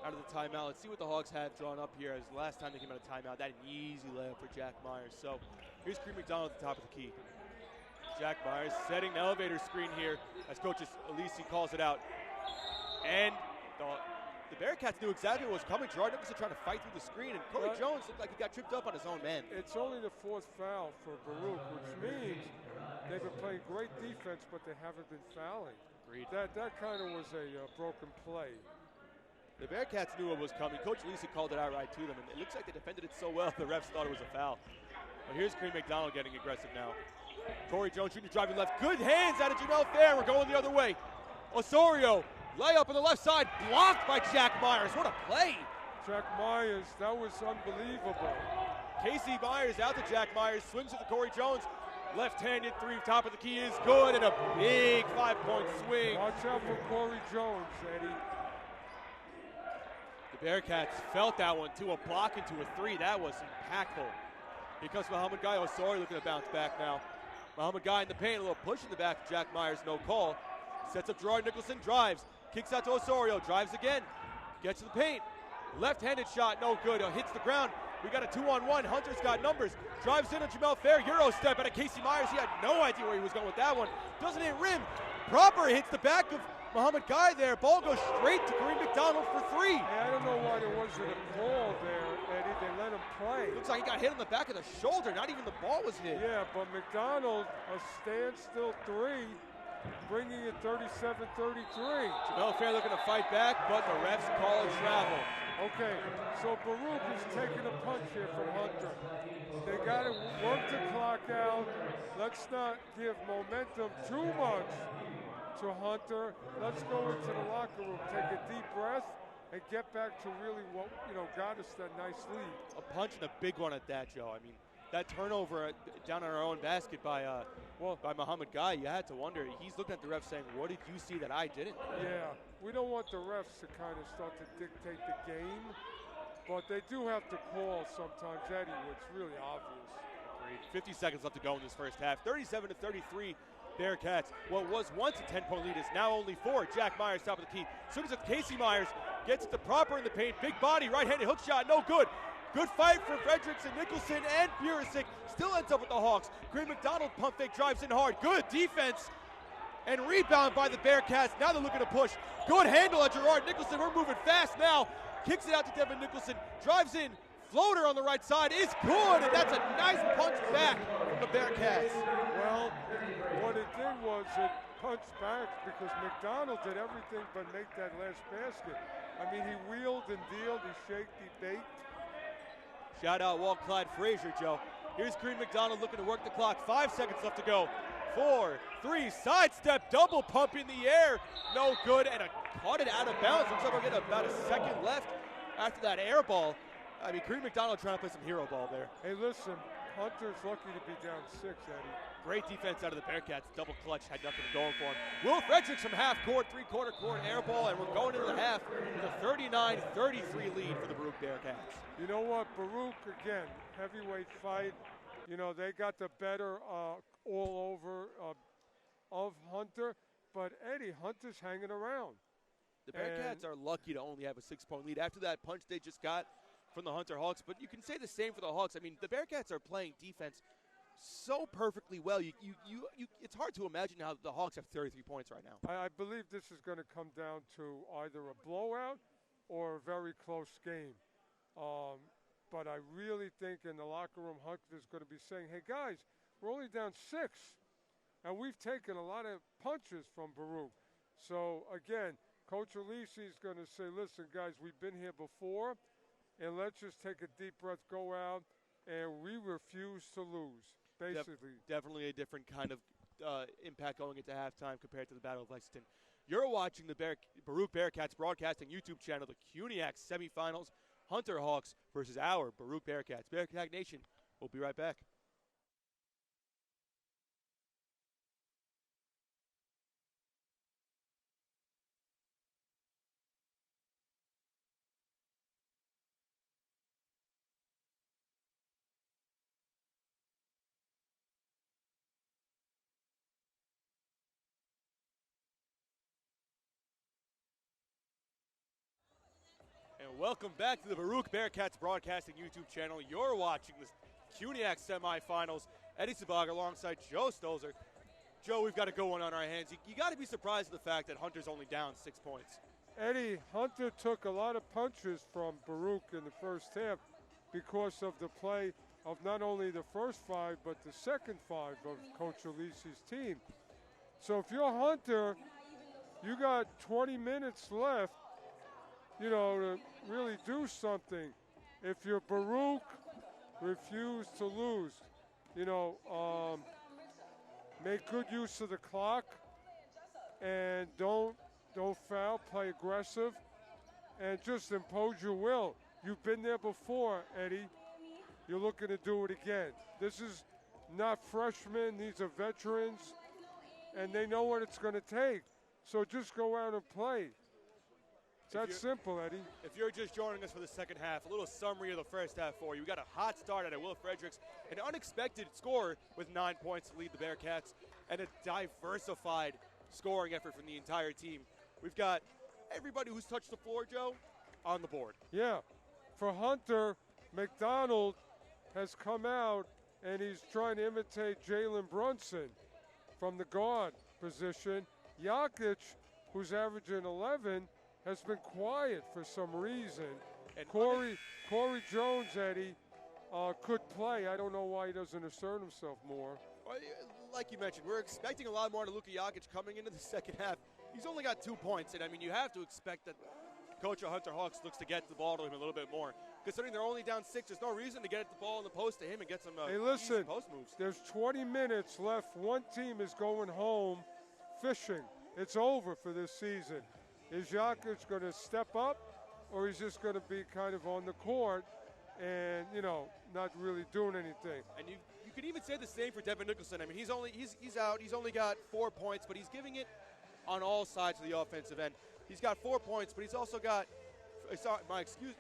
Speaker 3: Out of the timeout, let's see what the Hawks have drawn up here as the last time they came out of timeout. That an easy layup for Jack Myers. So here's Kareem McDonald at the top of the key. Jack Myers setting the elevator screen here as Coach Alici calls it out. And the Bearcats knew exactly what was coming. Gerard Nicholson trying to fight through the screen, and Corey Jones looked like he got tripped up on his own man.
Speaker 2: It's only the 4th foul for Baruch, which means they've been playing great defense, but they haven't been fouling.
Speaker 3: Agreed.
Speaker 2: That kind of was a broken play.
Speaker 3: The Bearcats knew what was coming. Coach Alici called it outright to them, and it looks like they defended it so well, the refs thought it was a foul. But here's Kareem McDonald getting aggressive now. Corey Jones shooting driving left. Good hands out of Jamel Fair. We're going the other way. Osorio, layup on the left side, blocked by Jack Myers. What a play.
Speaker 2: Jack Myers, that was unbelievable.
Speaker 3: Casey Myers out to Jack Myers, swims to the Corey Jones. Left-handed three, top of the key is good, and a big 5-point swing.
Speaker 2: Watch out for Corey Jones, Eddie.
Speaker 3: The Bearcats felt that one too, a block into a three. That was impactful. Here comes Muhammad Guy Osorio looking to bounce back now. Muhammad Guy in the paint, a little push in the back. Jack Myers, no call. Sets up Gerard Nicholson, drives, kicks out to Osorio, drives again, gets to the paint. Left-handed shot, no good, hits the ground. We got a 2-on-1, Hunter's got numbers. Drives in on Jamel Fair, Euro step out of Casey Myers. He had no idea where he was going with that one. Doesn't hit rim. Proper hits the back of Muhammad Guy there. Ball goes straight to Kareem McDonald for three.
Speaker 2: Hey, I don't know why there wasn't a call there, Eddie. They let him play.
Speaker 3: Looks like he got hit on the back of the shoulder. Not even the ball was hit.
Speaker 2: Yeah, but McDonald, a standstill three, bringing it 37-33.
Speaker 3: Jamel Fair looking to fight back, but the refs call a travel.
Speaker 2: Okay, so Baruch is taking a punch here from Hunter. They got to work the clock out. Let's not give momentum too much to Hunter. Let's go into the locker room, take a deep breath, and get back to really what got us that nice lead.
Speaker 3: A punch and a big one at that, Joe. I mean, that turnover down on our own basket by Muhammad Guy, you had to wonder. He's looking at the ref saying, what did you see that I didn't?
Speaker 2: Yeah, we don't want the refs to kind of start to dictate the game, but they do have to call sometimes, Eddie, what's really obvious.
Speaker 3: Agreed. 50 seconds left to go in this first half. 37-33, Bearcats. What was once a 10-point lead is now only 4. Jack Myers, top of the key. As soon as it's Casey Myers, gets it to Proper in the paint. Big body, right-handed hook shot, no good. Good fight for Fredericks and Nicholson, and Bearcats still ends up with the Hawks. Kareem McDonald pump fake, drives in hard. Good defense and rebound by the Bearcats. Now they're looking to push. Good handle at Gerard Nicholson. We're moving fast now. Kicks it out to Devin Nicholson. Drives in. Floater on the right side is good, and that's a nice punch back from the Bearcats.
Speaker 2: Well, what it did was it punched back because McDonald did everything but make that last basket. I mean, he wheeled and dealed, he shaked, he baked.
Speaker 3: Shout out Walt Clyde Frazier, Joe. Here's Kareem McDonald looking to work the clock. 5 seconds left to go. 4, 3, sidestep, double pump in the air. No good, and caught it out of bounds. Looks like we're getting about a second left after that air ball. I mean, Kareem McDonald trying to play some hero ball there.
Speaker 2: Hey, listen, Hunter's lucky to be down 6, Eddie.
Speaker 3: Great defense out of the Bearcats. Double clutch, had nothing going for him. Will Fredericks from half court, three-quarter court air ball, and we're going into the half with a 39-33 lead for the Baruch Bearcats.
Speaker 2: You know what, Baruch, again, heavyweight fight. You know, they got the better all over of Hunter, but Eddie, Hunter's hanging around.
Speaker 3: The Bearcats are lucky to only have a 6-point lead after that punch they just got from the Hunter Hawks, but you can say the same for the Hawks. I mean, the Bearcats are playing defense so perfectly well. It's hard to imagine how the Hawks have 33 points right now.
Speaker 2: I believe this is going to come down to either a blowout or a very close game. But I really think in the locker room, Hunter's going to be saying, hey, guys, we're only down 6, and we've taken a lot of punches from Baruch. So, again, Coach Alisi is going to say, listen, guys, we've been here before, and let's just take a deep breath, go out, and we refuse to lose, basically.
Speaker 3: Definitely a different kind of impact going into halftime compared to the Battle of Lexington. You're watching the Baruch Bearcats Broadcasting YouTube channel, the CUNYAC Semi-Finals, Hunter Hawks versus our Baruch Bearcats. Bearcat Nation, we'll be right back. And welcome back to the Baruch Bearcats Broadcasting YouTube channel. You're watching the CUNYAC Semi-Finals. Eddie Sabaga alongside Joe Stolzer. Joe, we've got a good one on our hands. You got to be surprised at the fact that Hunter's only down 6 points.
Speaker 2: Eddie, Hunter took a lot of punches from Baruch in the first half because of the play of not only the first 5, but the second 5 of Coach Alisi's team. So if you're Hunter, you got 20 minutes left, you know, to really do something. If you're Baruch, refuse to lose. You know, make good use of the clock and don't foul, play aggressive, and just impose your will. You've been there before, Eddie. You're looking to do it again. This is not freshmen. These are veterans, and they know what it's going to take. So just go out and play. It's that simple, Eddie.
Speaker 3: If you're just joining us for the second half, a little summary of the first half for you. We got a hot start out of Will Fredericks, an unexpected score with 9 points to lead the Bearcats, and a diversified scoring effort from the entire team. We've got everybody who's touched the floor, Joe, on the board.
Speaker 2: Yeah. For Hunter, McDonald has come out, and he's trying to imitate Jalen Brunson from the guard position. Jakic, who's averaging 11, has been quiet for some reason. And Corey Jones, Eddie, could play. I don't know why he doesn't assert himself more.
Speaker 3: Well, like you mentioned, we're expecting a lot more to Luka Jakic coming into the second half. He's only got 2 points, and I mean, you have to expect that coach of Hunter Hawks looks to get the ball to him a little bit more. Considering they're only down 6, there's no reason to get the ball in the post to him and get some easy post moves.
Speaker 2: There's 20 minutes left. One team is going home fishing. It's over for this season. Is Jakic going to step up, or is just going to be kind of on the court and, you know, not really doing anything?
Speaker 3: And you could even say the same for Devin Nicholson. I mean, he's out. He's only got 4 points, but he's giving it on all sides of the offensive end. He's got 4 points, but he's also got,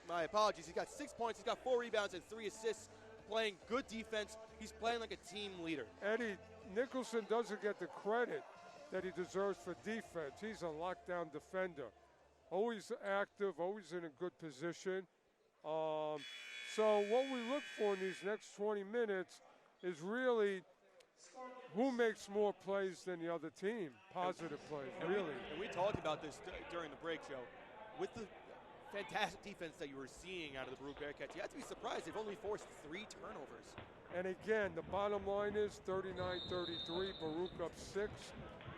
Speaker 3: my apologies, he's got 6 points, he's got 4 rebounds and 3 assists, playing good defense. He's playing like a team leader.
Speaker 2: Eddie, Nicholson doesn't get the credit that he deserves for defense. He's a lockdown defender. Always active, always in a good position. So what we look for in these next 20 minutes is really who makes more plays than the other team, positive plays, really.
Speaker 3: And we talked about this during the break, Joe. With the fantastic defense that you were seeing out of the Baruch Bearcats, you have to be surprised they've only forced 3 turnovers.
Speaker 2: And again, the bottom line is 39-33, Baruch up 6.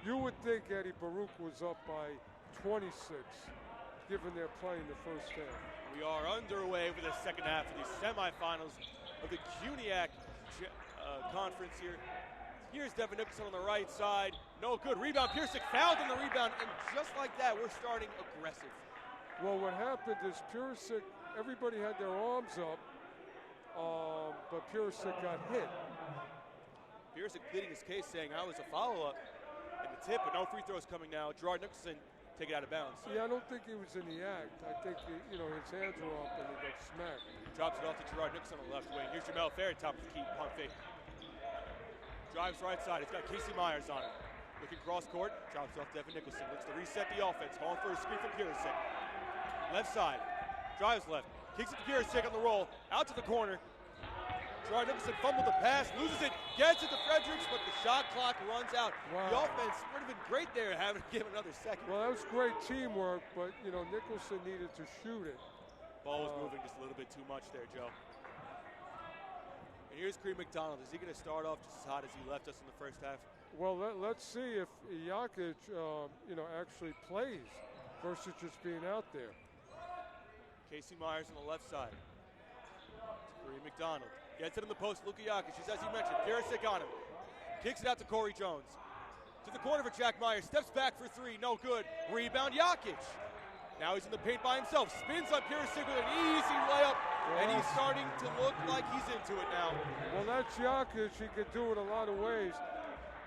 Speaker 2: You would think, Eddie, Baruch was up by 26, given their play in the first half.
Speaker 3: We are underway for the second half of the semifinals of the CUNYAC conference here. Here's Devin Nicholson on the right side. No good. Rebound. Piercek fouled on the rebound. And just like that, we're starting aggressive.
Speaker 2: Well, what happened is Piercek, everybody had their arms up, but Piercek got hit.
Speaker 3: Piercek pleading his case, saying I was a follow-up. And the tip, but no free throws coming now. Gerard Nicholson take it out of bounds.
Speaker 2: Yeah, I don't think he was in the act. I think, his hands were up and he got smacked.
Speaker 3: Drops it off to Gerard Nicholson on the left wing. Here's Jamel Fair, top of the key, pump fake. Drives right side. It's got Casey Myers on it. Looking cross court, drops off Devin Nicholson. Looks to reset the offense. Calling for a screen from Piercek. Left side. Drives left. Kicks it to Piercek on the roll. Out to the corner. Gerard Nicholson fumbled the pass, loses it, gets it to Fredericks, but the shot clock runs out.
Speaker 2: Wow.
Speaker 3: The offense would have been great there, having to give another second.
Speaker 2: Well, that was great teamwork, but, Nicholson needed to shoot it.
Speaker 3: Ball was moving just a little bit too much there, Joe. And here's Creed McDonald. Is he going to start off just as hot as he left us in the first half?
Speaker 2: Well, let's see if Jakic, actually plays versus just being out there.
Speaker 3: Casey Myers on the left side. Creed McDonald. Gets it in the post, Luka Jakic, as you mentioned, Piercek on him. Kicks it out to Corey Jones. To the corner for Jack Myers, steps back for 3, no good. Rebound, Jakic. Now he's in the paint by himself, spins on Piercek with an easy layup, and he's starting to look like he's into it now.
Speaker 2: Well, that's Jakic, he could do it a lot of ways.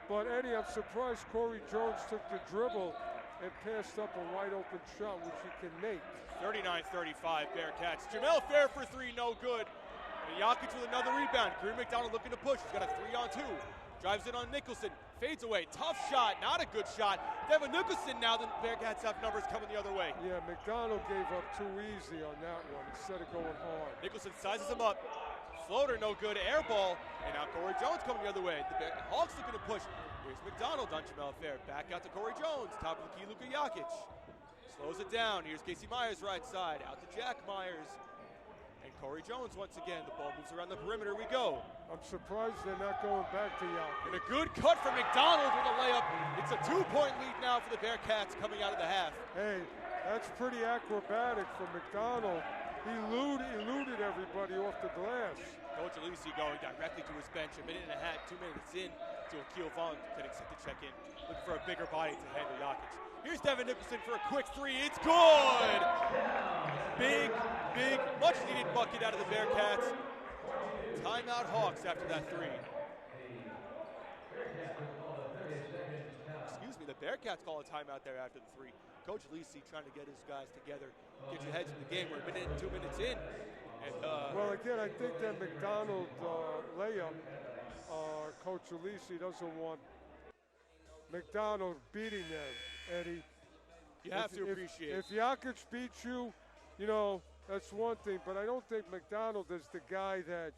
Speaker 2: But Eddie, I'm surprised Corey Jones took the dribble and passed up a wide open shot, which he can make.
Speaker 3: 39-35 Bearcats. Jamel Fair for 3, no good. And Jakic with another rebound. Kareem McDonald looking to push. He's got a 3-on-2. Drives it on Nicholson. Fades away. Tough shot. Not a good shot. Devin Nicholson now. The Bearcats have numbers coming the other way.
Speaker 2: Yeah, McDonald gave up too easy on that one instead of going hard.
Speaker 3: Nicholson sizes him up. Floater no good. Air ball. And now Corey Jones coming the other way. The Hawks looking to push. Here's McDonald on Jamel Fair. Back out to Corey Jones. Top of the key, Luka Jakic. Slows it down. Here's Casey Myers right side. Out to Jack Myers. And Corey Jones once again. The ball moves around the perimeter. We go.
Speaker 2: I'm surprised they're not going back to Jakic.
Speaker 3: And a good cut from McDonald with a layup. It's a 2-point lead now for the Bearcats coming out of the half.
Speaker 2: Hey, that's pretty acrobatic from McDonald. He eluded everybody off the glass.
Speaker 3: Coach Alisi going directly to his bench. A minute and a half, 2 minutes in to Akil Vaughn getting set to check in. Looking for a bigger body to handle Jakic. Here's Devin Nicholson for a quick 3. It's good! Big, much needed bucket out of the Bearcats. Timeout Hawks after that 3. Bearcats call a timeout there after the 3. Coach Lisi trying to get his guys together, get your heads in the game. We're a minute and 2 minutes in. And,
Speaker 2: well, again, I think that McDonald layup, Coach Lisi doesn't want McDonald beating them, Eddie.
Speaker 3: You have to appreciate
Speaker 2: If Jakic beats you, you know, that's one thing, but I don't think McDonald is the guy that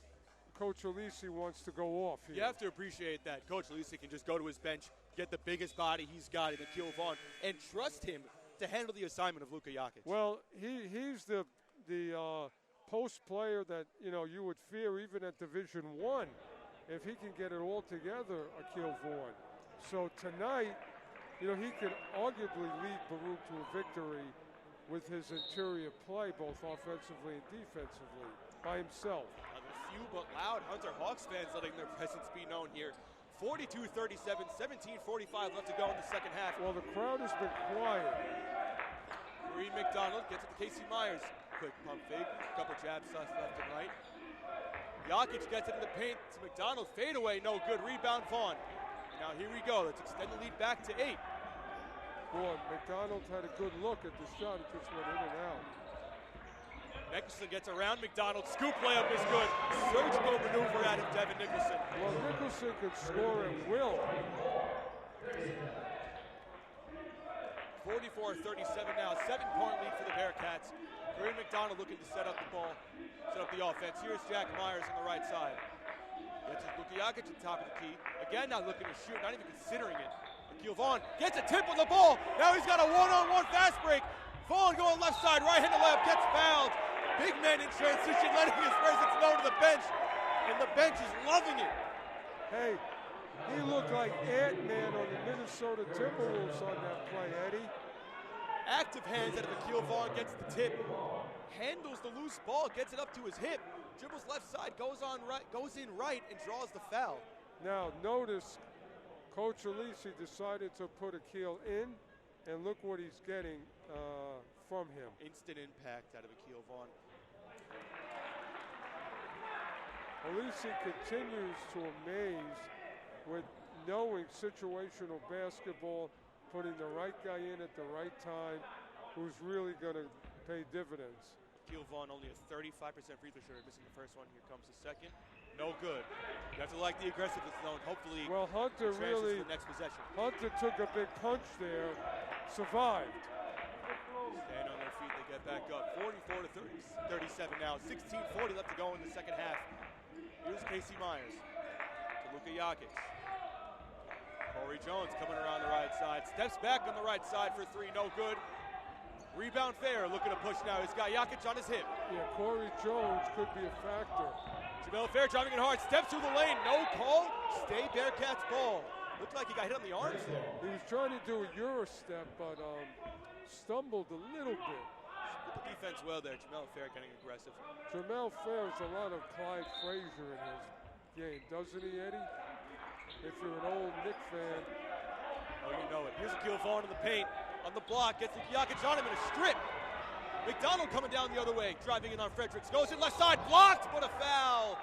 Speaker 2: Coach Lisi wants to go off here.
Speaker 3: You have to appreciate that Coach Lisi can just go to his bench, get the biggest body he's got in Akil Vaughn, and trust him to handle the assignment of Luka Jakic.
Speaker 2: Well, he's the post player that, you know, you would fear even at Division I if he can get it all together, Akil Vaughn. So tonight, you know, he could arguably lead Baruch to a victory with his interior play, both offensively and defensively, by himself.
Speaker 3: Few but loud Hunter Hawks fans letting their presence be known here. 42-37, 17:45 left to go in the second half.
Speaker 2: Well, the crowd has been quiet.
Speaker 3: Kareem McDonald gets it to Casey Myers. Quick pump fake, couple jab stuff left and right. Jakic gets it in the paint to McDonald. Fade away, no good. Rebound Vaughn. Now here we go. Let's extend the lead back to 8.
Speaker 2: Boy, McDonald had a good look at the shot. It just went in and out.
Speaker 3: Nicholson gets around McDonald. Scoop layup is good. Surgical maneuver out of Devin Nicholson.
Speaker 2: Well, Nicholson can score and will.
Speaker 3: 44-37 now. 7-point lead for the Bearcats. Gerard McDonald looking to set up the ball, set up the offense. Here's Jack Myers on the right side. Gets it Luka Jakic at the top of the key. Again, not looking to shoot, not even considering it. Akil Vaughn gets a tip on the ball. Now he's got a one-on-one fast break. Vaughn going left side, right-handed layup, gets fouled. Big man in transition, letting his presence known to the bench, and the bench is loving it.
Speaker 2: Hey, he looked like Ant-Man on the Minnesota Timberwolves on that play, Eddie.
Speaker 3: Active hands out of Akil Vaughn, gets the tip, handles the loose ball, gets it up to his hip, dribbles left side, goes in right, and draws the foul.
Speaker 2: Now, notice Coach Alisi decided to put Akil in, and look what he's getting from him.
Speaker 3: Instant impact out of Akil Vaughn.
Speaker 2: Alisi continues to amaze with knowing situational basketball, putting the right guy in at the right time, who's really going to pay dividends.
Speaker 3: Akil Vaughn only a 35% free throw shooter, missing the first one. Here comes the second. No good. You have to like the aggressiveness zone. Hopefully,
Speaker 2: well, Hunter really,
Speaker 3: the next possession.
Speaker 2: Hunter took a big punch there, survived.
Speaker 3: Stand on their feet, they get back up. 44-37 now. 16:40 left to go in the second half. Here's Casey Myers to Luka Jakic. Corey Jones coming around the right side. Steps back on the right side for 3, no good. Rebound fair, looking to push now. He's got Jakic on his hip.
Speaker 2: Yeah, Corey Jones could be a factor.
Speaker 3: Jamel Fair driving it hard, steps through the lane, no call. Stay Bearcats ball. Looked like he got hit on the arms there.
Speaker 2: He was trying to do a Euro step, but stumbled a little bit.
Speaker 3: Put the defense well there. Jamel Fair getting aggressive.
Speaker 2: Jamel Fair has a lot of Clyde Frazier in his game, doesn't he, Eddie? If you're an old Knick fan.
Speaker 3: Oh, you know it. Here's Akil Vaughn in the paint. On the block, gets Jakic on him in a strip. McDonald coming down the other way, driving in on Fredericks. Goes in left side, blocked, but a foul.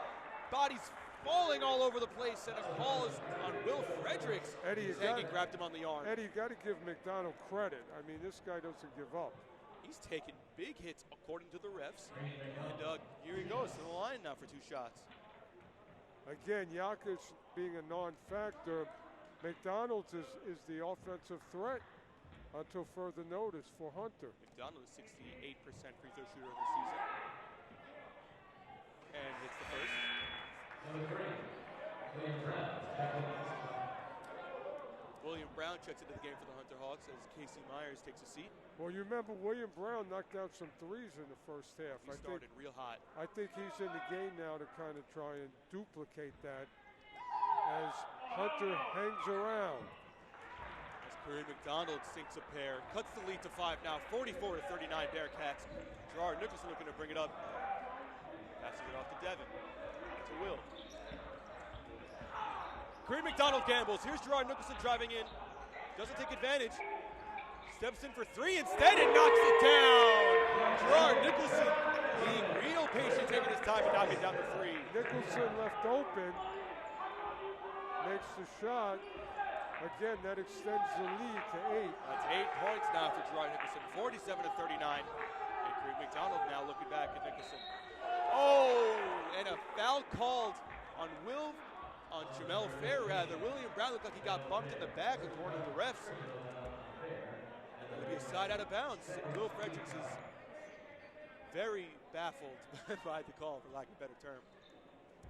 Speaker 3: Bodies falling all over the place, and a call is on Will Fredericks.
Speaker 2: Eddie,
Speaker 3: grabbed him on the arm.
Speaker 2: Eddie, you got to give McDonald credit. I mean, this guy doesn't give up.
Speaker 3: He's taking big hits according to the refs. And here he goes to the line now for 2 shots.
Speaker 2: Again, Jakic being a non-factor, McDonald is the offensive threat until further notice for Hunter.
Speaker 3: McDonald is 68% free throw shooter of the season. And hits the first. William Brown checks into the game for the Hunter Hawks as Casey Myers takes a seat.
Speaker 2: Well, you remember William Brown knocked out some threes in the first half.
Speaker 3: He started real hot.
Speaker 2: I think he's in the game now to kind of try and duplicate that as Hunter hangs around.
Speaker 3: As Kareem McDonald sinks a pair, cuts the lead to 5 now, 44-39 Bearcats. Gerard Nicholson looking to bring it up. Passes it off to Devin. To Will. Kareem McDonald gambles. Here's Gerard Nicholson driving in. Doesn't take advantage. Steps in for 3 instead and knocks it down. Gerard Nicholson being real patient, taking his time to knock it down to 3.
Speaker 2: Nicholson left open. Makes the shot. Again, that extends the lead to 8.
Speaker 3: That's 8 points now for Gerard Nicholson, 47-39. And Kareem McDonald now looking back at Nicholson. Oh, and a foul called on Jamel Fair rather. William Brown looked like he got bumped in the back according to the refs. And that'll be a side out of bounds. Will Fredericks is very baffled by the call, for lack of a better term.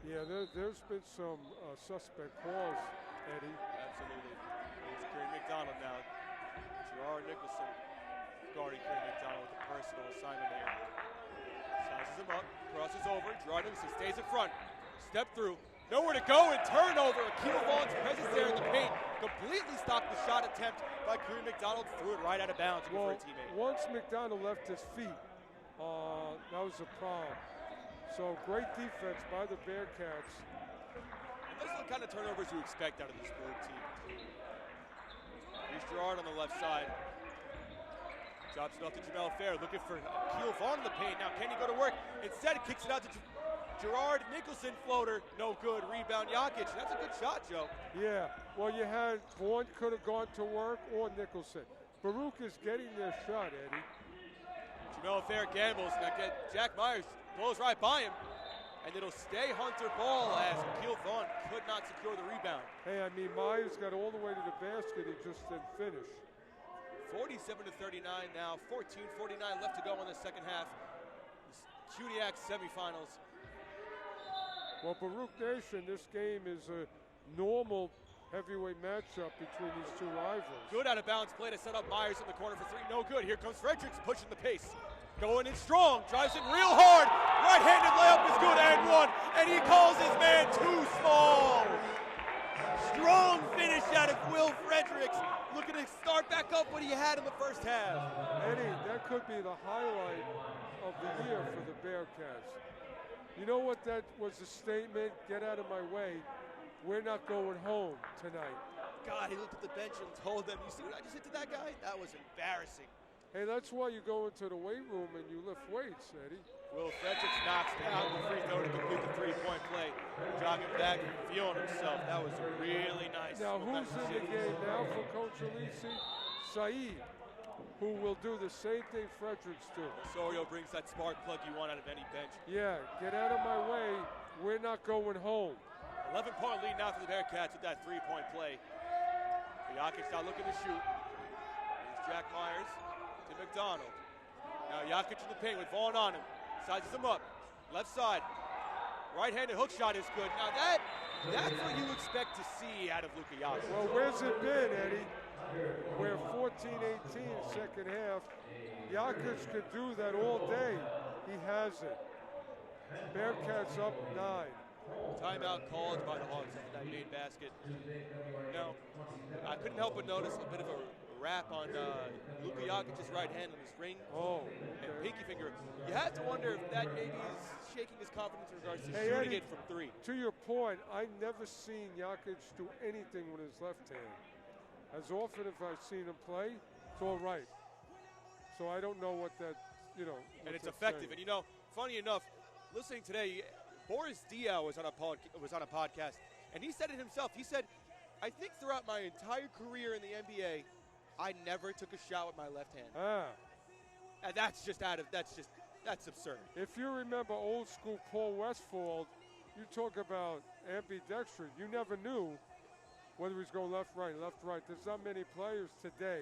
Speaker 2: Yeah, there's been some suspect calls, Eddie.
Speaker 3: Absolutely. It's Kareem McDonald now. Gerard Nicholson guarding Kareem McDonald with a personal assignment here. Sizes him up, crosses over. Gerard Nicholson stays in front. Step through. Nowhere to go and turnover. Akil Vaughn's presence there in the paint completely stopped the shot attempt by Kareem McDonald. Threw it right out of bounds for a teammate.
Speaker 2: Once McDonald left his feet, that was a problem. So great defense by the Bearcats.
Speaker 3: And those are the kind of turnovers you expect out of this Baruch team. Here's Gerard on the left side. Drops it off to Jamel Fair, looking for Akil Vaughn in the paint. Now can he go to work? Instead, he kicks it out to Gerard Nicholson, floater, no good. Rebound Jokic. That's a good shot, Joe.
Speaker 2: Yeah, well, you had Vaughn could have gone to work or Nicholson. Baruch is getting their shot, Eddie.
Speaker 3: Jamel Fair gambles. Now Jack Myers blows right by him. And it'll stay Hunter ball as Akil Vaughn could not secure the rebound.
Speaker 2: Hey, I mean, Myers got all the way to the basket. He just didn't finish.
Speaker 3: 47-39 now. 14:49 left to go in the second half. CUNYAC Semi-Finals.
Speaker 2: Well, Baruch Nation, this game is a normal heavyweight matchup between these two rivals.
Speaker 3: Good out of bounds play to set up Myers in the corner for 3. No good. Here comes Fredericks pushing the pace. Going in strong. Drives it real hard. Right-handed layup is good and 1. And he calls his man too small. Strong finish out of Will Fredericks. Looking to start back up what he had in the first half.
Speaker 2: Eddie, that could be the highlight of the year for the Bearcats. You know what that was a statement? Get out of my way. We're not going home tonight.
Speaker 3: God, he looked at the bench and told them, you see what I just hit to that guy? That was embarrassing.
Speaker 2: Hey, that's why you go into the weight room and you lift weights, Eddie.
Speaker 3: Will Fredericks knocks down the free throw to complete the 3-point play. Jogging back, feeling himself. That was really nice.
Speaker 2: Now, who's in the game now for Coach Alisi? Sayeed, who will do the same thing Fredericks do.
Speaker 3: Osorio brings that spark plug you want out of any bench.
Speaker 2: Yeah, get out of my way. We're not going home.
Speaker 3: 11-point lead now for the Bearcats with that 3-point play. Jokic now looking to shoot. Here's Jack Myers to McDonald. Now Jokic in the paint with Vaughn on him. Sizes him up. Left side. Right-handed hook shot is good. Now that's what you expect to see out of Luka Jokic.
Speaker 2: Well, where's it been, Eddie? We're 14-18 second half. Jokic could do that all day. He hasn't. Bearcats up 9.
Speaker 3: Timeout called by the Hawks after that made basket. Now, I couldn't help but notice a bit of a wrap on Luka Jokic's right hand on his ring and pinky finger. You have to wonder if that maybe is shaking his confidence in regards to shooting it from 3.
Speaker 2: To your point, I've never seen Jokic do anything with his left hand. As often as I've seen him play, it's all right. So I don't know what that,
Speaker 3: and it's effective.
Speaker 2: Saying.
Speaker 3: And funny enough, listening today, Boris Diaw was on a podcast, and he said it himself. He said, I think throughout my entire career in the NBA, I never took a shot with my left hand. And that's absurd.
Speaker 2: If you remember old school Paul Westphal, you talk about ambidextrous. You never knew whether he's going left, right. There's not many players today.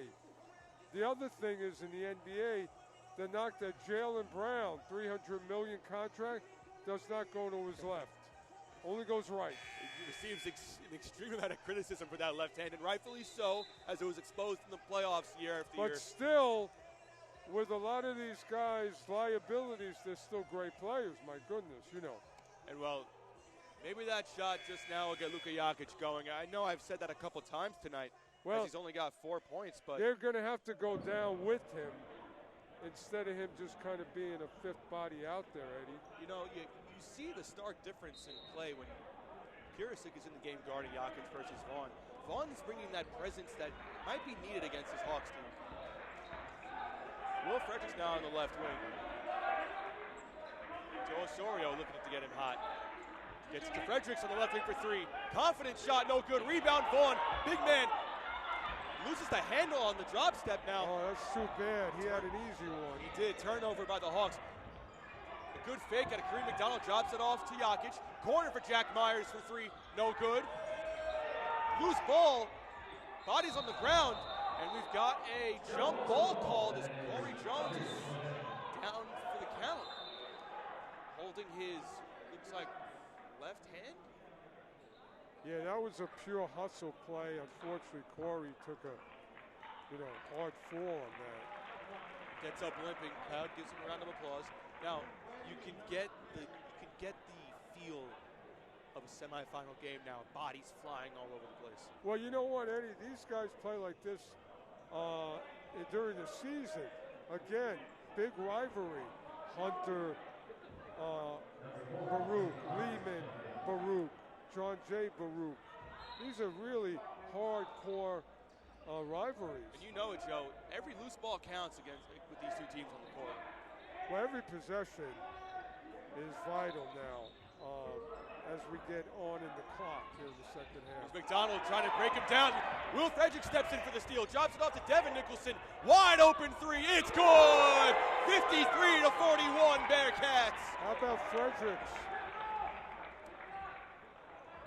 Speaker 2: The other thing is in the NBA, they knocked that Jaylen Brown $300 million contract does not go to his left. Only goes right.
Speaker 3: He receives an extreme amount of criticism for that left hand, and rightfully so, as it was exposed in the playoffs year after year.
Speaker 2: But still, with a lot of these guys' liabilities, they're still great players, my goodness,
Speaker 3: And well, maybe that shot just now will get Luka Jokic going. I know I've said that a couple times tonight, as he's only got 4 points. But
Speaker 2: they're going to have to go down with him instead of him just kind of being a fifth body out there, Eddie.
Speaker 3: You see the stark difference in play when Pulisic is in the game guarding Jokic versus Vaughn. Vaughn's bringing that presence that might be needed against his Hawks team. Will Fredericks now on the left wing. To Osorio looking to get him hot. Gets it to Fredericks on the left wing for 3. Confident shot, no good. Rebound, Vaughn. Big man loses the handle on the drop step now.
Speaker 2: Oh, that's too bad. He had an easy one.
Speaker 3: He did. Turnover by the Hawks. A good fake out of Kareem McDonald. Drops it off to Jokic. Corner for Jack Myers for three. No good. Loose ball. Body's on the ground. And we've got a jump ball called as Corey Jones is down for the count. Holding his, looks like, left hand.
Speaker 2: Yeah, that was a pure hustle play. Unfortunately, Corey took a, hard fall on that.
Speaker 3: Gets up limping. Crowd gives him a round of applause. Now, you can get the feel of a semifinal game now. Bodies flying all over the place.
Speaker 2: Well, you know what, Eddie? These guys play like this during the season. Again, big rivalry. Hunter, Baruch, Lehman, Baruch, John J. Baruch. These are really hardcore rivalries.
Speaker 3: And you know it, Joe. Every loose ball counts with these two teams on the court.
Speaker 2: Well, every possession is vital now as we get on in the clock here in the second half.
Speaker 3: Here's McDonald trying to break him down. Will Fredericks steps in for the steal. Drops it off to Devin Nicholson. Wide open three. It's good! 53-41 Bearcats.
Speaker 2: How about Fredericks?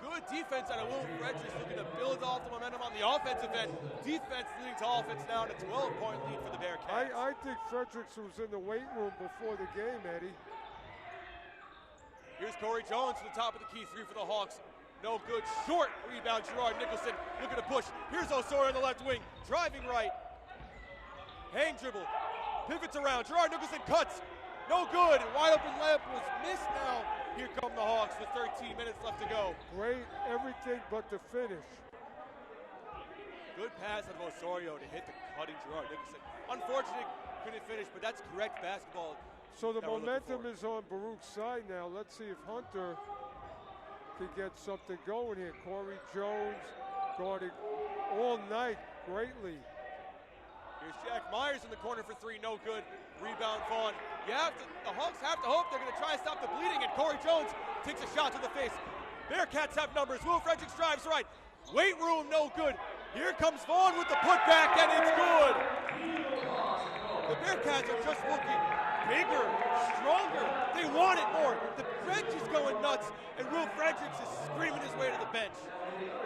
Speaker 3: Good defense out of Will Fredericks, looking to build off the momentum on the offensive end. Defense leading to offense now, and a 12-point lead for the Bearcats.
Speaker 2: I think Fredericks was in the weight room before the game, Eddie.
Speaker 3: Here's Corey Jones to the top of the key, three for the Hawks. No good. Short rebound, Gerard Nicholson looking to push. Here's Osorio on the left wing, driving right. Hang dribble, pivots around. Gerard Nicholson cuts. No good. Wide open layup was missed now. Here come the Hawks with 13 minutes left to go.
Speaker 2: Great everything but the finish.
Speaker 3: Good pass out of Osorio to hit the cutting Gerard Nicholson. Unfortunately, couldn't finish, but that's correct basketball.
Speaker 2: So the momentum is on Baruch's side now. Let's see if Hunter can get something going here. Corey Jones guarding all night greatly.
Speaker 3: Here's Jack Myers in the corner for three, no good. Rebound Vaughn. The Hawks have to hope they're going to try and stop the bleeding, and Corey Jones takes a shot to the face. Bearcats have numbers. Will Fredericks drives right. Weight room, no good. Here comes Vaughn with the putback, and it's good. The Bearcats are just looking bigger, stronger. They want it more. The bench is going nuts, and Will Fredericks is screaming his way to the bench.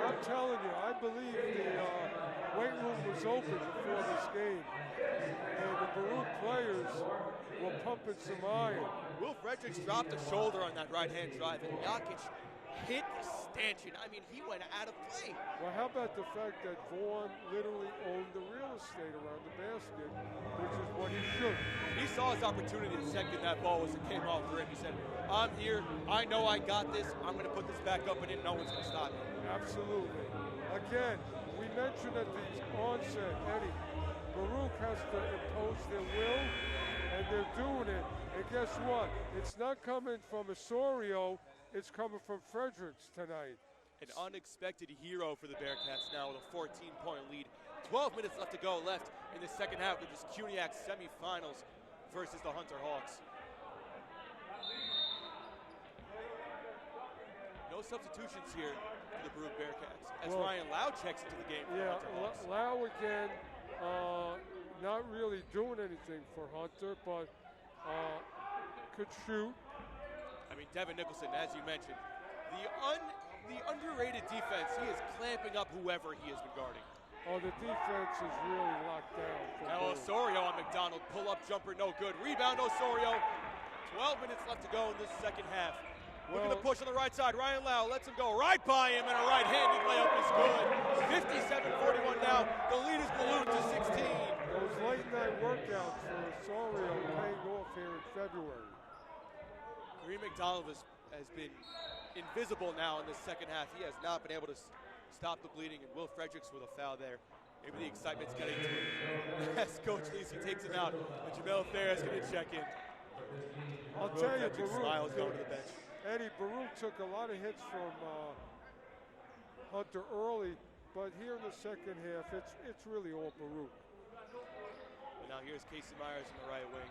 Speaker 2: I'm telling you, I believe the weight room was open before this game, and the Baruch players were pumping some iron.
Speaker 3: Will Fredericks dropped a shoulder on that right-hand drive, and Jokic hit the stanchion. I mean, he went out of play.
Speaker 2: Well, how about the fact that Vaughn literally owned the real estate around the basket, which is what he should.
Speaker 3: He saw his opportunity to second that ball as it came off the rim. He said, I'm here. I know I got this. I'm going to put this back up and in. No one's going to stop me.
Speaker 2: Absolutely. Again, we mentioned at the onset, Eddie, Baruch has to impose their will, and they're doing it. And guess what? It's not coming from Osorio. It's coming from Fredericks tonight.
Speaker 3: An unexpected hero for the Bearcats now with a 14-point lead. 12 minutes left to go left in the second half of this CUNYAC Semi-Finals versus the Hunter Hawks. No substitutions here for the Baruch Bearcats as Ryan Lau checks into the game for the Hunter Hawks.
Speaker 2: Lau again, not really doing anything for Hunter, but could shoot.
Speaker 3: I mean, Devin Nicholson, as you mentioned, the underrated defense, he is clamping up whoever he has been guarding.
Speaker 2: Oh, the defense is really locked down.
Speaker 3: Now Osorio on McDonald, pull-up jumper, no good. Rebound Osorio, 12 minutes left to go in this second half. Looking to push on the right side, Ryan Lau lets him go right by him, and a right-handed layup is good. 57-41 now, the lead is ballooned to 16.
Speaker 2: Those late-night workouts for Osorio paying off here in February.
Speaker 3: Kareem McDonald has been invisible now in the second half. He has not been able to stop the bleeding, and Will Fredericks with a foul there. Maybe the excitement's getting to him. As Coach Lisi takes him out, and Jamel Ferris going to check in.
Speaker 2: I'll tell you, Baruch
Speaker 3: smiles going to the bench.
Speaker 2: Eddie, Baruch took a lot of hits from Hunter early, but here in the second half, it's really all Baruch.
Speaker 3: And now here's Casey Myers in the right wing.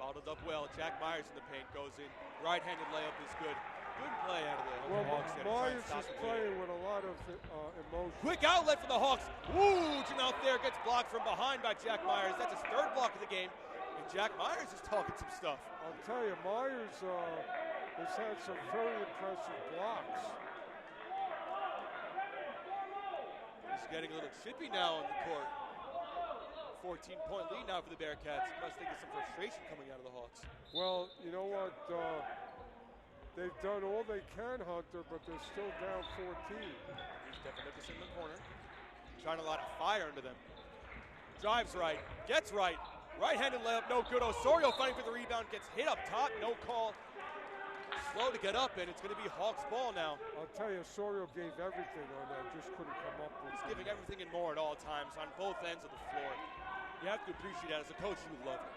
Speaker 3: Bottled up well. Jack Myers in the paint goes in. Right-handed layup is good. Good play out of the Hawks there.
Speaker 2: Myers is playing with a lot of emotion.
Speaker 3: Quick outlet for the Hawks. Woo! Jamel Thayer gets blocked from behind by Jack Myers. That's his third block of the game. And Jack Myers is talking some stuff.
Speaker 2: I'll tell you, Myers has had some very impressive blocks.
Speaker 3: He's getting a little chippy now on the court. 14-point lead now for the Bearcats. Must think of some frustration coming out of the Hawks.
Speaker 2: Well, you know what? They've done all they can, Hunter, but they're still down 14.
Speaker 3: Here's Devin Nicholson in the corner. Trying to light a fire into them. Drives right, gets right. Right-handed layup, no good. Osorio fighting for the rebound, gets hit up top, no call. Slow to get up, and it's going to be Hawks ball now.
Speaker 2: I'll tell you, Osorio gave everything on that, just couldn't come up with it.
Speaker 3: He's giving everything and more at all times on both ends of the floor. You have to appreciate that. As a coach, you would love it.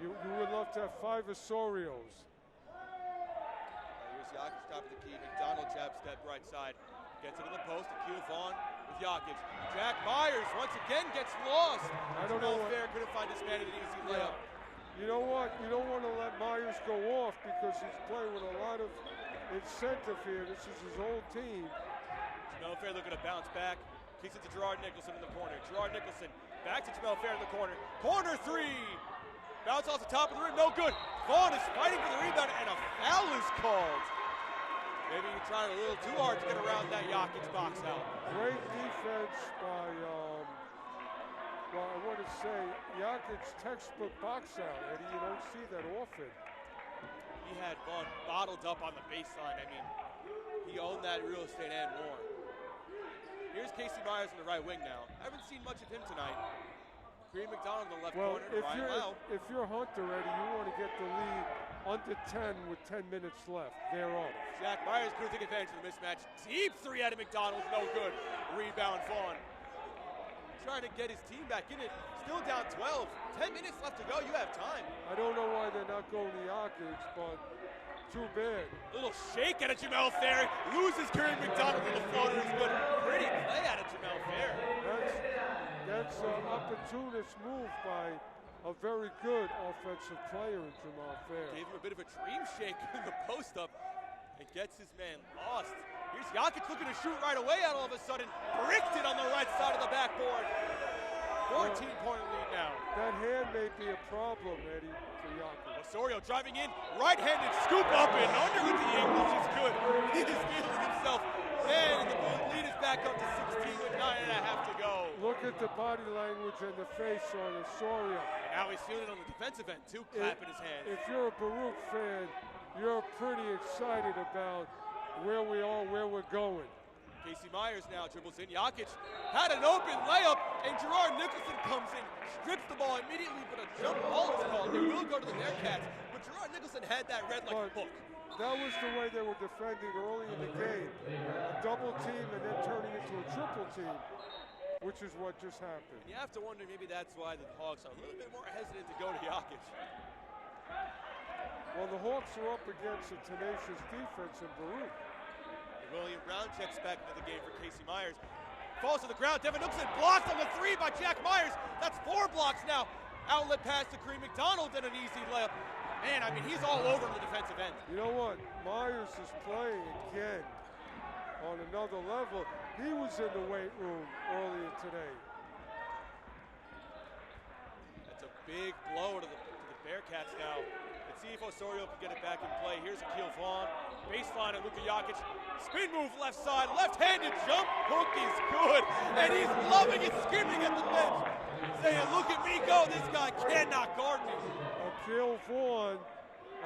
Speaker 2: You would love to have 5 Osorios.
Speaker 3: Here's Jakic, top of the key. McDonald jab step right side. Gets it in the post. Akil Vaughn with Jakic. Jack Myers once again gets lost.
Speaker 2: I don't know.
Speaker 3: Fair couldn't find this man in an easy layup.
Speaker 2: You know what? You don't want to let Myers go off because he's playing with a lot of incentive here. This is his old team.
Speaker 3: Jamel Fair looking to bounce back. Kicks it to Gerard Nicholson in the corner. Gerard Nicholson back to Jamel Fair in the corner. Corner 3. Bounce off the top of the rim. No good. Vaughn is fighting for the rebound, and a foul is called. Maybe you're trying a little too hard to get around that Jakic box out.
Speaker 2: Great defense by, well, I want to say, Jakic's textbook box out, Eddie. You don't see that often.
Speaker 3: He had Vaughn bottled up on the baseline. I mean, he owned that real estate and more. Here's Casey Myers in the right wing now. I haven't seen much of him tonight. Green McDonald in the left corner.
Speaker 2: If you're Hunter, Eddie, you want to get the lead under 10 with 10 minutes left. They're on.
Speaker 3: Jack Myers couldn't take advantage of the mismatch. Deep 3 out of McDonald, no good. Rebound Vaughn. Trying to get his team back in it. Still down 12. 10 minutes left to go. You have time.
Speaker 2: I don't know why they're not going to Jakic, but too bad.
Speaker 3: Little shake out of Jamel Fair. Loses Curry McDonald and the floater is good. Pretty play out of Jamel Fair.
Speaker 2: That's an opportunist move by a very good offensive player in Jamel Fair.
Speaker 3: Gave him a bit of a dream shake in the post up and gets his man lost. Here's Jakic looking to shoot right away out all of a sudden. Bricked it on the right side of the backboard. 14-point lead now.
Speaker 2: That hand may be a problem, Eddie, for Jakic.
Speaker 3: Osorio driving in, right-handed scoop up and under with the English is good. He is feeling himself. And the lead is back up to 16 with 9.5 to go.
Speaker 2: Look at the body language and the face on Osorio.
Speaker 3: And now he's feeling it on the defensive end too, clapping his hands.
Speaker 2: If you're a Baruch fan, you're pretty excited about where we are, where we're going.
Speaker 3: Casey Myers now dribbles in. Jakic had an open layup, and Gerard Nicholson comes in, strips the ball immediately, but a jump ball is called. It will go to the Bearcats, but Gerard Nicholson had that read like a book.
Speaker 2: That was the way they were defending early in the game. A double team and then turning into a triple team, which is what just happened.
Speaker 3: And you have to wonder, maybe that's why the Hawks are a little bit more hesitant to go to Jakic.
Speaker 2: Well, the Hawks are up against a tenacious defense in Baruch.
Speaker 3: William Brown checks back into the game for Casey Myers. Falls to the ground. Devin Nicholson blocked on the 3 by Jack Myers. That's 4 blocks now. Outlet pass to Kareem McDonald and an easy layup. Man, I mean, he's all over the defensive end.
Speaker 2: You know what? Myers is playing again on another level. He was in the weight room earlier today.
Speaker 3: That's a big blow to the Bearcats now. Let's see if Osorio can get it back in play. Here's Akil Vaughn. Baseline and Luka Jakic. Spin move left side. Left-handed jump hook is good. And he's loving it, screaming at the bench. Saying, look at me go. This guy cannot guard me.
Speaker 2: Akil Vaughn,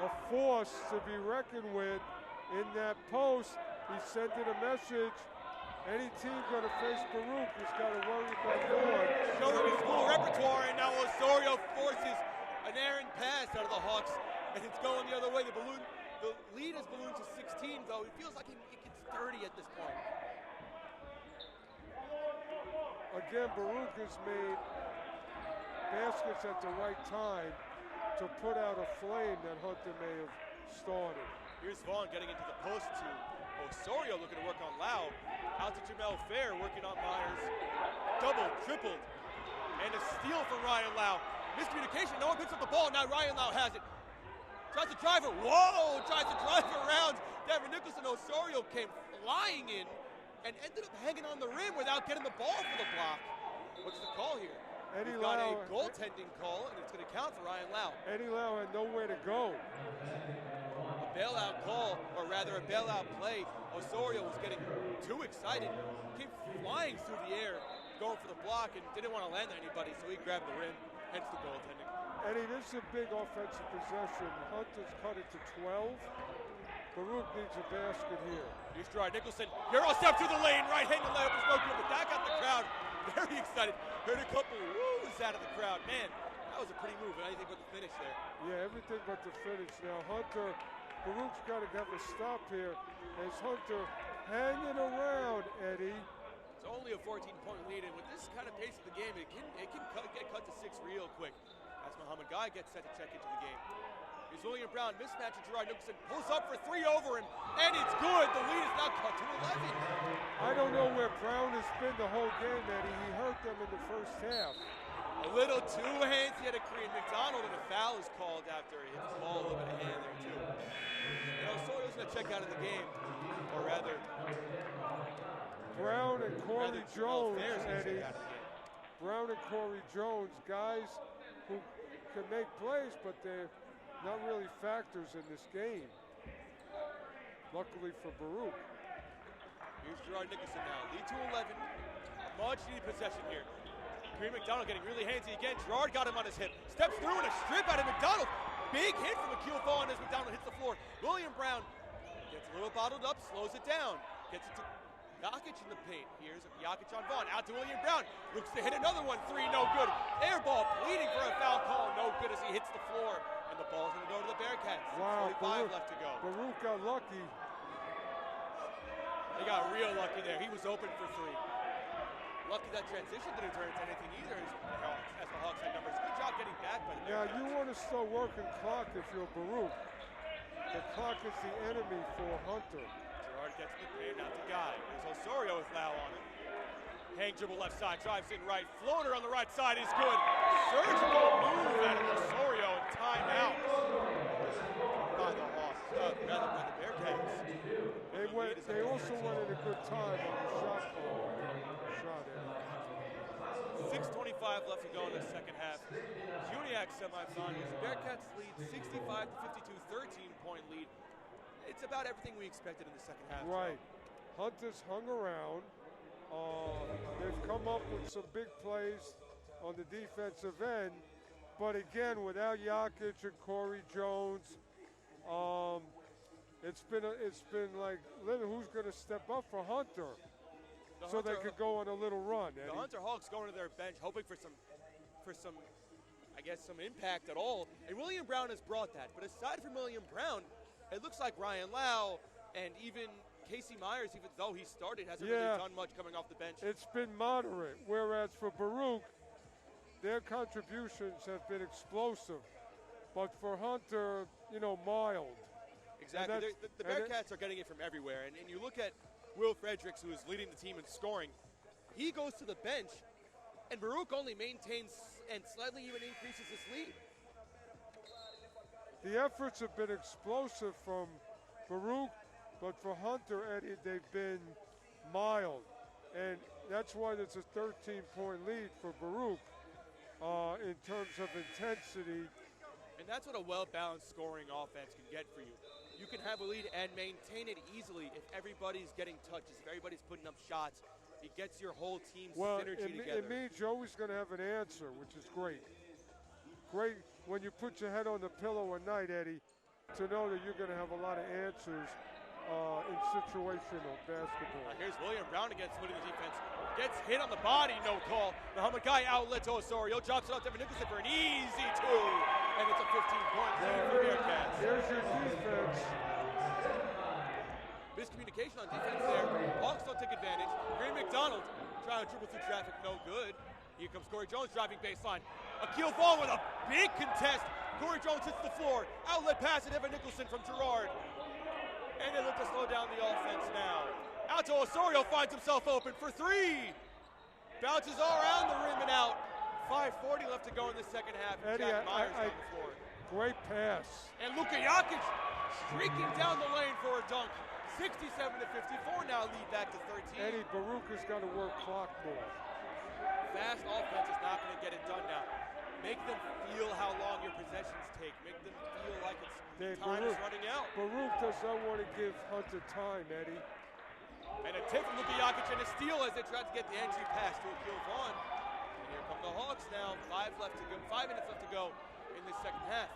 Speaker 2: a force to be reckoned with in that post. He's sending a message. Any team going to face Baruch has got to worry about Vaughn.
Speaker 3: Showing his full repertoire, and now Osorio forces an errant pass out of the Hawks, and it's going the other way. The lead has ballooned to 16, though. It feels like it gets 30 at this point.
Speaker 2: Again, Baruch has made baskets at the right time to put out a flame that Hunter may have started.
Speaker 3: Here's Vaughn getting into the post to Osorio, looking to work on Lau. Out to Jamel Fair, working on Myers. Double, tripled, and a steal for Ryan Lau. Miscommunication. No one picks up the ball. Now Ryan Lau has it. Tries to drive it. Whoa! Tries to drive it around. Devin Nicholson. Osorio came flying in and ended up hanging on the rim without getting the ball for the block. What's the call here? We've got a goaltending call, and it's going to count for Ryan Lau.
Speaker 2: Eddie Lau had nowhere to go.
Speaker 3: A bailout call, or rather a bailout play. Osorio was getting too excited. Came flying through the air, going for the block, and didn't want to land on anybody, so he grabbed the rim, hence the goaltending.
Speaker 2: Eddie, this is a big offensive possession. Hunter's cut it to 12. Baruch needs a basket here.
Speaker 3: Here's Gerard Nicholson. Euro step through the lane. Right-handed layup is no good, but that got the crowd very excited. Heard a couple woos out of the crowd. Man, that was a pretty move. Anything but the finish there.
Speaker 2: Yeah, everything but the finish. Now, Baruch's got to have a stop here. As Hunter hanging around, Eddie.
Speaker 3: It's only a 14-point lead, and with this kind of pace of the game, it can get cut to 6 real quick. As Muhammad Guy gets set to check into the game. Here's William Brown, mismatch, and Gerard Nicholson pulls up for 3 over him, and it's good. The lead is now cut to 11.
Speaker 2: I don't know where Brown has been the whole game, Eddie. He hurt them in the first half.
Speaker 3: A little too handsy at a Kareem McDonald, and a foul is called after he hits the ball. A little bit of hand there, too. You know, Sawyer's going to check out of the game, or rather...
Speaker 2: Brown and Corey Jones, Eddie. Brown and Corey Jones, guys who can make plays, but they're not really factors in this game. Luckily for Baruch.
Speaker 3: Here's Gerard Nicholson now. Lead to 11. Much needed possession here. Kareem McDonald getting really handsy again. Gerard got him on his hip. Steps through in a strip out of McDonald. Big hit from Akil Vaughn as McDonald hits the floor. William Brown gets a little bottled up, slows it down. Gets it to Jokic in the paint. Here's Jokic on Vaughn. Out to William Brown. Looks to hit another one. 3, no good. Air ball pleading for a foul call. No good as he hits the floor. And the ball's going to go to the Bearcats.
Speaker 2: Wow,
Speaker 3: 45 left to go.
Speaker 2: Baruch got lucky.
Speaker 3: He got real lucky there. He was open for 3. Lucky that transition didn't turn into anything either as the Hawks had numbers. Good job getting back by the Bearcats.
Speaker 2: Now, you want to start working clock if you're Baruch. The clock is the enemy for Hunter.
Speaker 3: Gerard gets the paint out to Guy. There's Osorio with Lau on it. Hang dribble left side, drives in right. Floater on the right side is good. Surgical move out of Osorio and timeout by the Hawks. Rather by the Bearcats.
Speaker 2: They also went at a good time on the shot call.
Speaker 3: 6:25 left to go in the second half. CUNYAC Semi-Finals. Bearcats lead 65-52, 13-point lead. It's about everything we expected in the second half.
Speaker 2: Right. Hunter's hung around. They've come up with some big plays on the defensive end, but again, without Jokic and Corey Jones, it's been like, who's going to step up for Hunter so they could go on a little run?
Speaker 3: The Hunter Hawks going to their bench, hoping for some, I guess, some impact at all. And William Brown has brought that. But aside from William Brown, it looks like Ryan Lau and even Casey Myers, even though he started, hasn't really done much coming off the bench.
Speaker 2: It's been moderate, whereas for Baruch, their contributions have been explosive. But for Hunter, mild.
Speaker 3: Exactly. The Bearcats are getting it from everywhere. And you look at Will Fredericks, who is leading the team in scoring. He goes to the bench, and Baruch only maintains and slightly even increases his lead.
Speaker 2: The efforts have been explosive from Baruch, but for Hunter, Eddie, they've been mild. And that's why there's a 13-point lead for Baruch in terms of intensity.
Speaker 3: And that's what a well-balanced scoring offense can get for you. You can have a lead and maintain it easily if everybody's getting touches, if everybody's putting up shots. It gets your whole team's synergy together.
Speaker 2: It means you're always going to have an answer, which is great. Great when you put your head on the pillow at night, Eddie, to know that you're going to have a lot of answers in situational basketball.
Speaker 3: Here's William Brown again, splitting the defense. Gets hit on the body, no call. Muhammad Guy outlet to Osorio, drops it out to Devin Nicholson for an easy 2. And it's a 15-point lead for Bearcats.
Speaker 2: There's your defense.
Speaker 3: Miscommunication on defense there. Hawks don't take advantage. Kareem McDonald trying to dribble through traffic, no good. Here comes Corey Jones driving baseline. Akil Vaughn with a big contest. Corey Jones hits the floor. Outlet pass to Devin Nicholson from Gerard. And they look to slow down the offense now. Out to Osorio, finds himself open for 3. Bounces all around the rim and out. 5:40 left to go in the second half.
Speaker 2: Eddie,
Speaker 3: Jack Myers on the floor.
Speaker 2: Great pass.
Speaker 3: And Luka Jokic streaking down the lane for a dunk. 67-54 now, lead back to 13.
Speaker 2: Eddie, Baruch has got to work clock more.
Speaker 3: Fast offense is not going to get it done now. Make them feel how long your possessions take. Make them feel like time is running out.
Speaker 2: Baruch does not want to give Hunter time, Eddie.
Speaker 3: And a tip from Luka Jokic and a steal as they try to get the entry pass to Akil Vaughn. And here come the Hawks now. 5 minutes left to go in the second half.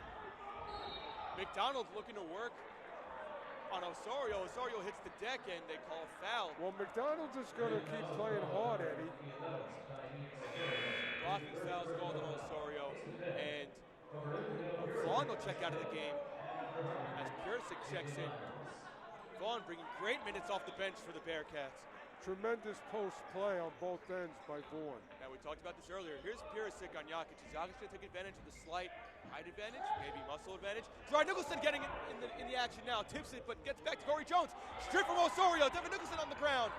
Speaker 3: McDonald looking to work on Osorio. Osorio hits the deck and they call a foul.
Speaker 2: Well, McDonald is going to keep playing hard, Eddie.
Speaker 3: Blocking fouls called on Osorio. And Vaughn will check out of the game as Bearcats checks in. Vaughn bringing great minutes off the bench for the Bearcats.
Speaker 2: Tremendous post play on both ends by Vaughn.
Speaker 3: Now, we talked about this earlier. Here's Bearcats on Jokic. Is Jokic going to take advantage of the slight height advantage, maybe muscle advantage? Gerard Nicholson getting in the action now. Tips it, but gets back to Corey Jones. Strip from Osorio. Devin Nicholson on the ground.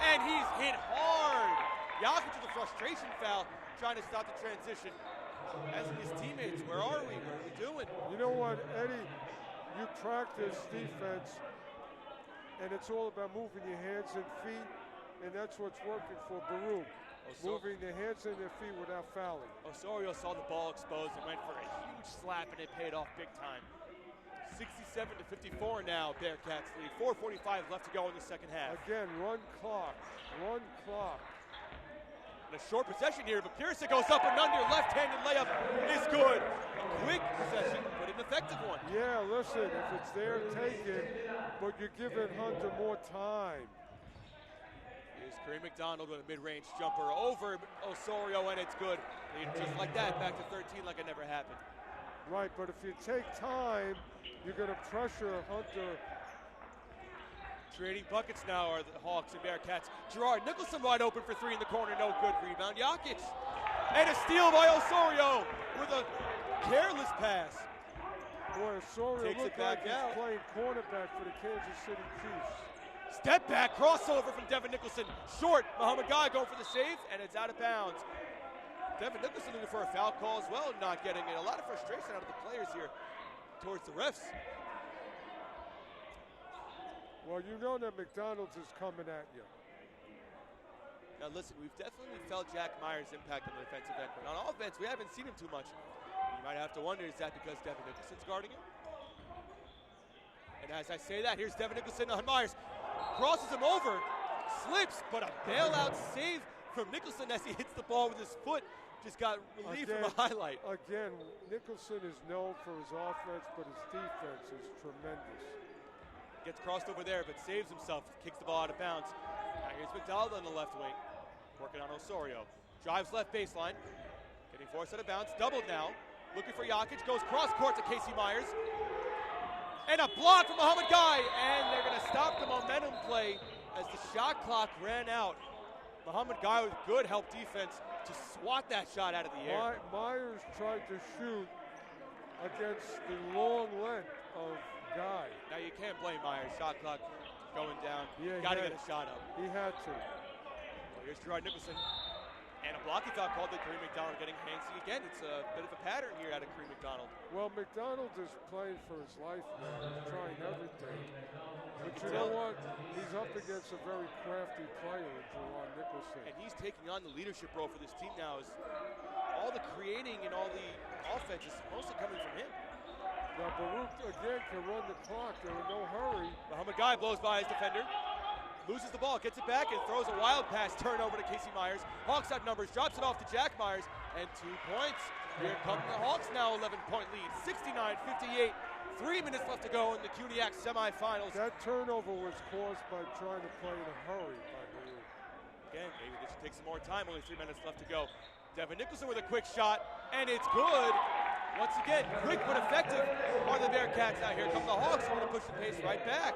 Speaker 3: And he's hit hard. Jokic with a frustration foul, trying to stop the transition. Asking his teammates, where are we? What are we doing?
Speaker 2: You know what, Eddie? You practice defense, and it's all about moving your hands and feet, and that's what's working for Baruch. Moving their hands and their feet without fouling.
Speaker 3: Osorio saw the ball exposed and went for a huge slap, and it paid off big time. 67-54 now, Bearcats lead. 4:45 left to go in the second half.
Speaker 2: Again, run clock.
Speaker 3: And a short possession here, but Pearson goes up and under. Left-handed layup is good. Quick possession, but an effective one.
Speaker 2: Yeah, listen, if it's there, take it, but you're giving Hunter more time.
Speaker 3: Here's Kareem McDonald with a mid-range jumper over Osorio, and it's good. Just like that, back to 13 like it never happened.
Speaker 2: Right, but if you take time, you're going to pressure Hunter.
Speaker 3: Trading buckets now are the Hawks and Bearcats. Gerard Nicholson wide open for 3 in the corner, no good. Rebound, Jokic. And a steal by Osorio with a careless pass.
Speaker 2: Boy, Osorio
Speaker 3: takes
Speaker 2: looked
Speaker 3: it back
Speaker 2: like
Speaker 3: out.
Speaker 2: He's playing cornerback for the Kansas City Chiefs.
Speaker 3: Step back, crossover from Devin Nicholson. Short, Muhammad Guy going for the save, and it's out of bounds. Devin Nicholson looking for a foul call as well, not getting it. A lot of frustration out of the players here towards the refs.
Speaker 2: Well, you know that McDonald's is coming at you.
Speaker 3: Now listen, we've definitely felt Jack Myers' impact on the defensive end, but on offense, we haven't seen him too much. You might have to wonder, is that because Devin Nicholson's guarding him? And as I say that, here's Devin Nicholson on Myers. Crosses him over, slips, but a bailout save from Nicholson as he hits the ball with his foot. Just got relief from a highlight.
Speaker 2: Again, Nicholson is known for his offense, but his defense is tremendous.
Speaker 3: Gets crossed over there, but saves himself, kicks the ball out of bounds. Now here's McDonald on the left wing, working on Osorio. Drives left baseline, getting forced out of bounds, doubled now. Looking for Jokic, goes cross court to Casey Myers. And a block from Muhammad Guy, and they're gonna stop the momentum play as the shot clock ran out. Muhammad Guy with good help defense to swat that shot out of the air.
Speaker 2: Myers tried to shoot against the long length of Guy.
Speaker 3: Now you can't blame Myers. Shot clock going down.
Speaker 2: Yeah,
Speaker 3: Got to get a shot up.
Speaker 2: He had to.
Speaker 3: Well, here's Gerard Nicholson. And a blocking foul called to Kareem McDonald getting handsy again. It's a bit of a pattern here out of Kareem McDonald.
Speaker 2: Well, McDonald is playing for his life now. He's trying everything. But you know what? He's up against a very crafty player, Gerard Nicholson.
Speaker 3: And he's taking on the leadership role for this team now. As all the creating and all the offense is mostly coming from him.
Speaker 2: Now, Baruch, again, can run the clock. They're in no hurry.
Speaker 3: Muhammad Guy blows by his defender. Loses the ball, gets it back, and throws a wild pass turnover to Casey Myers. Hawks out numbers, drops it off to Jack Myers, and 2 points. Here come the Hawks now, 11-point lead, 69-58. 3 minutes left to go in the CUNYAC Semi-Finals.
Speaker 2: That turnover was caused by trying to play in a hurry by Baruch.
Speaker 3: Again, maybe they should take some more time, only 3 minutes left to go. Devin Nicholson with a quick shot, and it's good. Once again, quick but effective are the Bearcats. Now here come the Hawks, who are going to push the pace right back.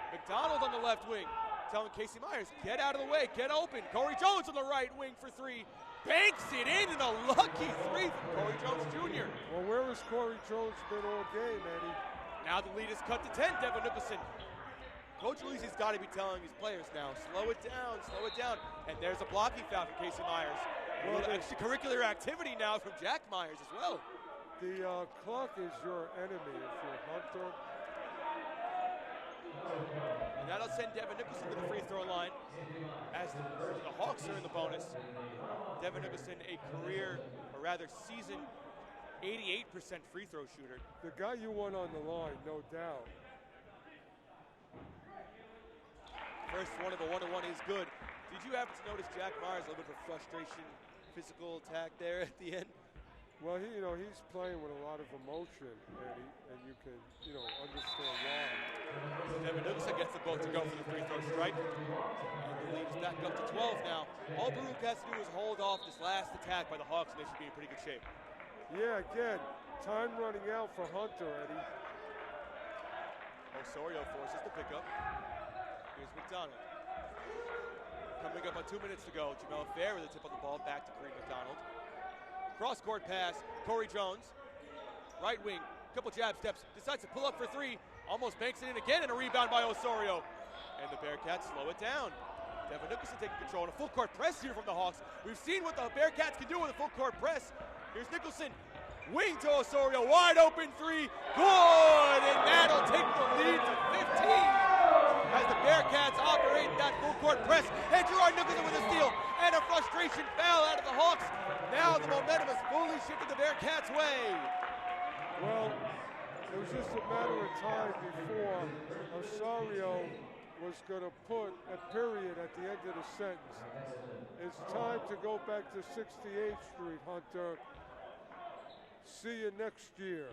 Speaker 3: McDonald on the left wing, telling Casey Myers, get out of the way, get open. Corey Jones on the right wing for 3. Banks it in, and a lucky 3 from Corey Jones Jr.
Speaker 2: Well, where has Corey Jones been all game, Eddie?
Speaker 3: Now the lead is cut to 10, Devin Nicholson. Coach Luisi's got to be telling his players now, slow it down, slow it down. And there's a blocking foul from Casey Myers. A little extracurricular activity now from Jack Myers as well.
Speaker 2: The clock is your enemy if you're Hunter.
Speaker 3: And that'll send Devin Nicholson to the free throw line as the Hawks are in the bonus. Devin Nicholson, a career, or rather season, 88% free throw shooter.
Speaker 2: The guy you want on the line, no doubt.
Speaker 3: First one of the one-on-one is good. Did you happen to notice Jack Myers, a little bit of frustration, physical attack there at the end?
Speaker 2: Well, he's playing with a lot of emotion, Eddie, and you can, understand why.
Speaker 3: Devin Nicholson gets the both to go for the free throw strike. And the lead is back up to 12 now. All Baruch has to do is hold off this last attack by the Hawks, and they should be in pretty good shape.
Speaker 2: Yeah, again, time running out for Hunter, Eddie.
Speaker 3: Osorio forces the pickup. Here's McDonald. Coming up on 2 minutes to go. Jamel Fair with the tip of the ball back to Kareem McDonald. Cross-court pass, Corey Jones. Right wing, couple jab steps, decides to pull up for three. Almost banks it in again, and a rebound by Osorio. And the Bearcats slow it down. Devin Nicholson taking control, and a full-court press here from the Hawks. We've seen what the Bearcats can do with a full-court press. Here's Nicholson, wing to Osorio, wide open three, good! And that'll take the lead to 15 as the Bearcats operate that full-court press. And Gerard Nicholson with a steal, and a frustration foul out of the Hawks. Now the momentum has fully shifted the Bearcats' way.
Speaker 2: Well, it was just a matter of time before Osorio was going to put a period at the end of the sentence. It's time to go back to 68th Street, Hunter. See you next year.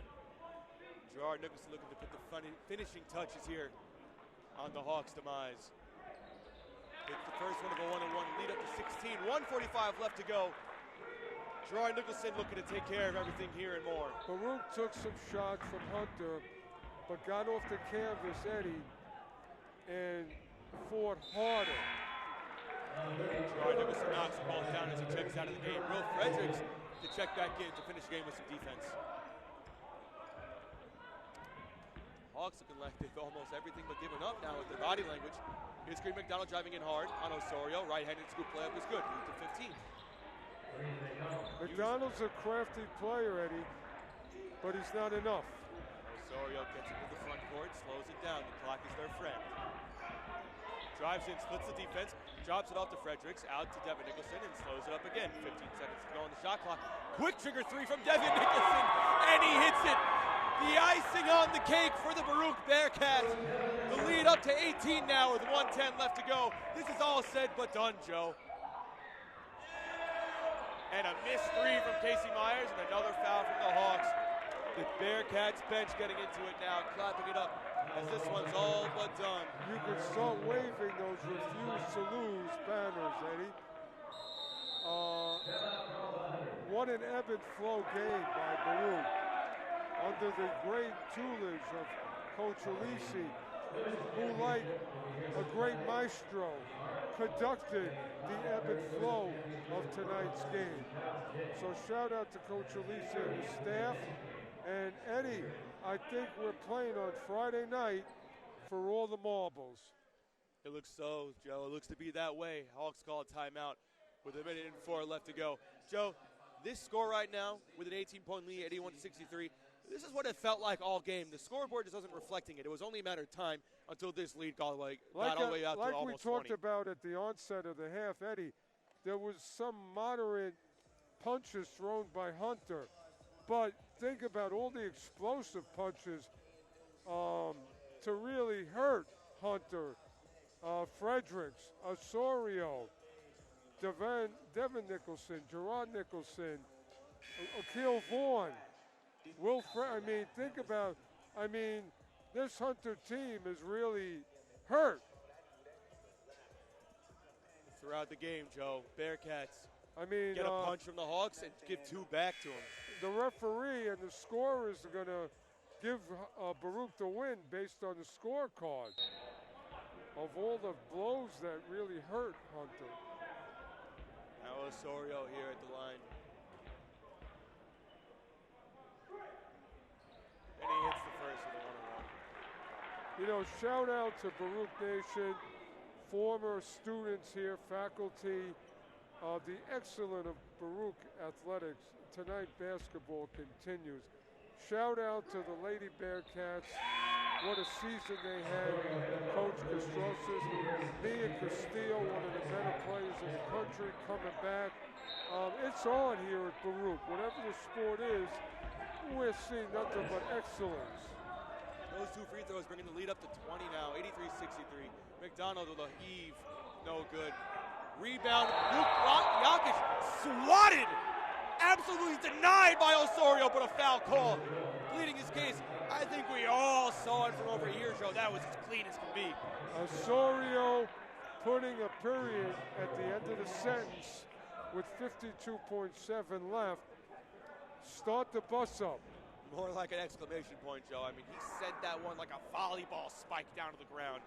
Speaker 3: Gerard Nicholson looking to put the finishing touches here on the Hawks' demise. It's the first one of a one-on-one lead up to 16. 1:45 left to go. Gerard Nicholson looking to take care of everything here and more.
Speaker 2: Baruch took some shots from Hunter, but got off the canvas, Eddie, and fought harder.
Speaker 3: Gerard Nicholson knocks the ball down as he checks out of the game. Will Fredericks to check back in to finish the game with some defense. Hawks looking like they've almost everything but given up now with their body language. Here's Kareem McDonald driving in hard on Osorio. Right-handed scoop layup is good. Lead to 15.
Speaker 2: McDonald's a crafty player, Eddie, but he's not enough.
Speaker 3: Osorio gets into the front court, slows it down. The clock is their friend. Drives in, splits the defense, drops it off to Fredericks, out to Devin Nicholson, and slows it up again. 15 seconds to go on the shot clock. Quick trigger three from Devin Nicholson, and he hits it. The icing on the cake for the Baruch Bearcats. The lead up to 18 now with 1:10 left to go. This is all said but done, Joe. And a missed three from Casey Myers, and another foul from the Hawks. The Bearcats bench getting into it now, clapping it up as this one's all but done.
Speaker 2: You can start waving those refuse to lose banners, Eddie. What an ebb and flow game by Baruch. Under the great tutelage of Coach Alisi, who, like a great maestro, conducted the ebb and flow of tonight's game. So shout out to Coach Alisi and his staff. And Eddie, I think we're playing on Friday night for all the marbles.
Speaker 3: It looks so, Joe. It looks to be that way. Hawks call a timeout with 1:04 left to go. Joe, this score right now with an 18-point lead, 81-63, this is what it felt like all game. The scoreboard just wasn't reflecting it. It was only a matter of time until this lead got all the way out to almost 20.
Speaker 2: Like we talked about at the onset of the half, Eddie, there was some moderate punches thrown by Hunter. But think about all the explosive punches to really hurt Hunter. Fredericks, Osorio, Devin Nicholson, Gerard Nicholson, Akil Vaughn, this Hunter team is really hurt.
Speaker 3: Throughout the game, Joe, Bearcats get a punch from the Hawks and give two back to them.
Speaker 2: The referee and the scorers are going to give Baruch the win based on the scorecard of all the blows that really hurt Hunter.
Speaker 3: Now Osorio here at the line. And he hits the first of the one-on-one.
Speaker 2: Shout out to Baruch Nation, former students here, faculty, the excellent Baruch Athletics, tonight basketball continues. Shout out to the Lady Bearcats. What a season they had. Coach Castrosis, Mia Castillo, one of the better players in the country, coming back. It's on here at Baruch. Whatever the sport is, we're seeing nothing but excellence.
Speaker 3: Those two free throws bringing the lead up to 20 now, 83-63. McDonald with a heave, no good. Rebound, Jokic swatted, absolutely denied by Osorio, but a foul call. Pleading his case. I think we all saw it from over here, Joe. That was as clean as can be.
Speaker 2: Osorio putting a period at the end of the sentence with 52.7 left. Start the bus up.
Speaker 3: More like an exclamation point, Joe. I mean, he sent that one like a volleyball spike down to the ground.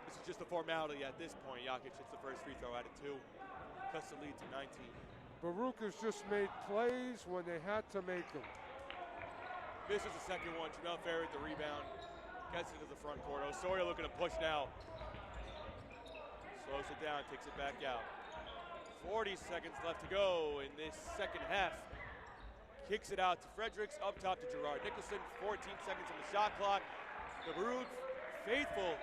Speaker 3: This is just a formality at this point. Jokic hits the first free throw out of 2. Cuts the lead to 19.
Speaker 2: Baruch has just made plays when they had to make them.
Speaker 3: This is the second one. Jamel Ferret, the rebound. Gets into the front court. Osorio looking to push now. Slows it down, takes it back out. 40 seconds left to go in this second half. Kicks it out to Fredericks, up top to Gerard Nicholson. 14 seconds on the shot clock. The Baruch faithful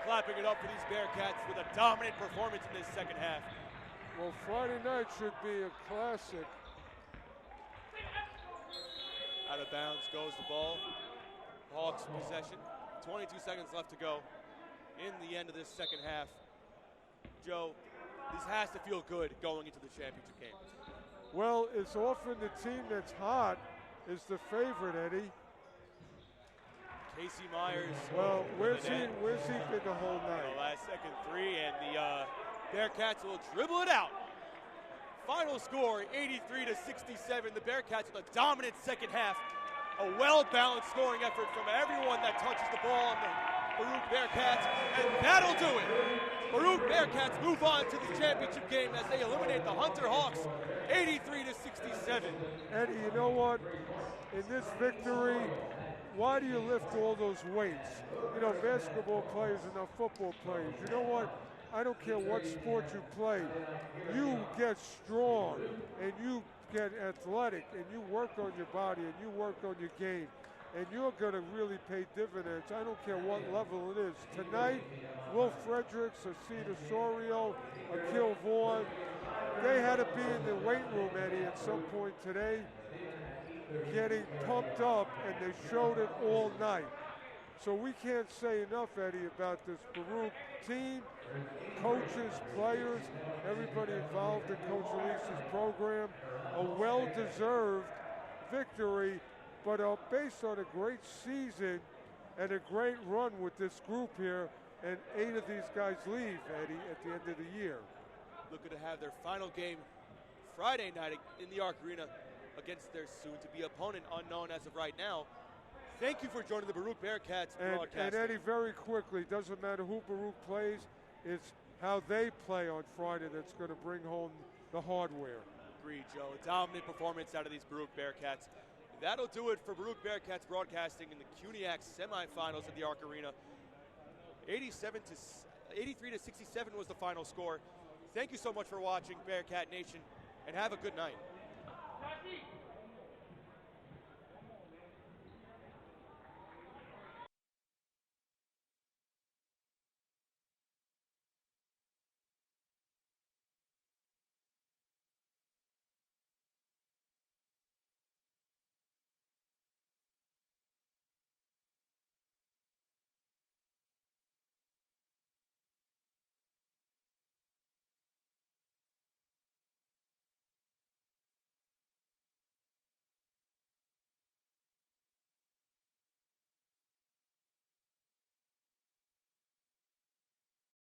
Speaker 3: clapping it up for these Bearcats with a dominant performance in this second half.
Speaker 2: Well, Friday night should be a classic.
Speaker 3: Out of bounds goes the ball. Hawks possession. 22 seconds left to go in the end of this second half. Joe, this has to feel good going into the championship game.
Speaker 2: Well, it's often the team that's hot is the favorite, Eddie.
Speaker 3: Casey Myers.
Speaker 2: Well, where's he been the whole night?
Speaker 3: The last second three, and the Bearcats will dribble it out. Final score, 83-67. The Bearcats with a dominant second half. A well-balanced scoring effort from everyone that touches the ball on the Baruch Bearcats, and that'll do it. Baruch Bearcats move on to the championship game as they eliminate the Hunter Hawks, 83-67.
Speaker 2: Eddie, you know what? In this victory, why do you lift all those weights? You know, basketball players and now football players. You know what? I don't care what sport you play. You get strong and you get athletic and you work on your body and you work on your game. And you're going to really pay dividends. I don't care what level it is. Tonight, Will Fredericks, Sayeed Osorio, Akil Vaughn, they had to be in the weight room, Eddie, at some point today, getting pumped up, and they showed it all night. So we can't say enough, Eddie, about this Baruch team, coaches, players, everybody involved in Coach Elise's program. A well-deserved victory, but based on a great season and a great run with this group here, and 8 of these guys leave, Eddie, at the end of the year.
Speaker 3: Looking to have their final game Friday night in the Arc Arena against their soon-to-be opponent, unknown as of right now. Thank you for joining the Baruch Bearcats broadcast.
Speaker 2: And Eddie, very quickly, doesn't matter who Baruch plays, it's how they play on Friday that's going to bring home the hardware. Agreed,
Speaker 3: Joe. A dominant performance out of these Baruch Bearcats. That'll do it for Baruch Bearcats broadcasting in the CUNYAC Semi-Finals at the Arc Arena. 83-67 was the final score. Thank you so much for watching, Bearcat Nation, and have a good night.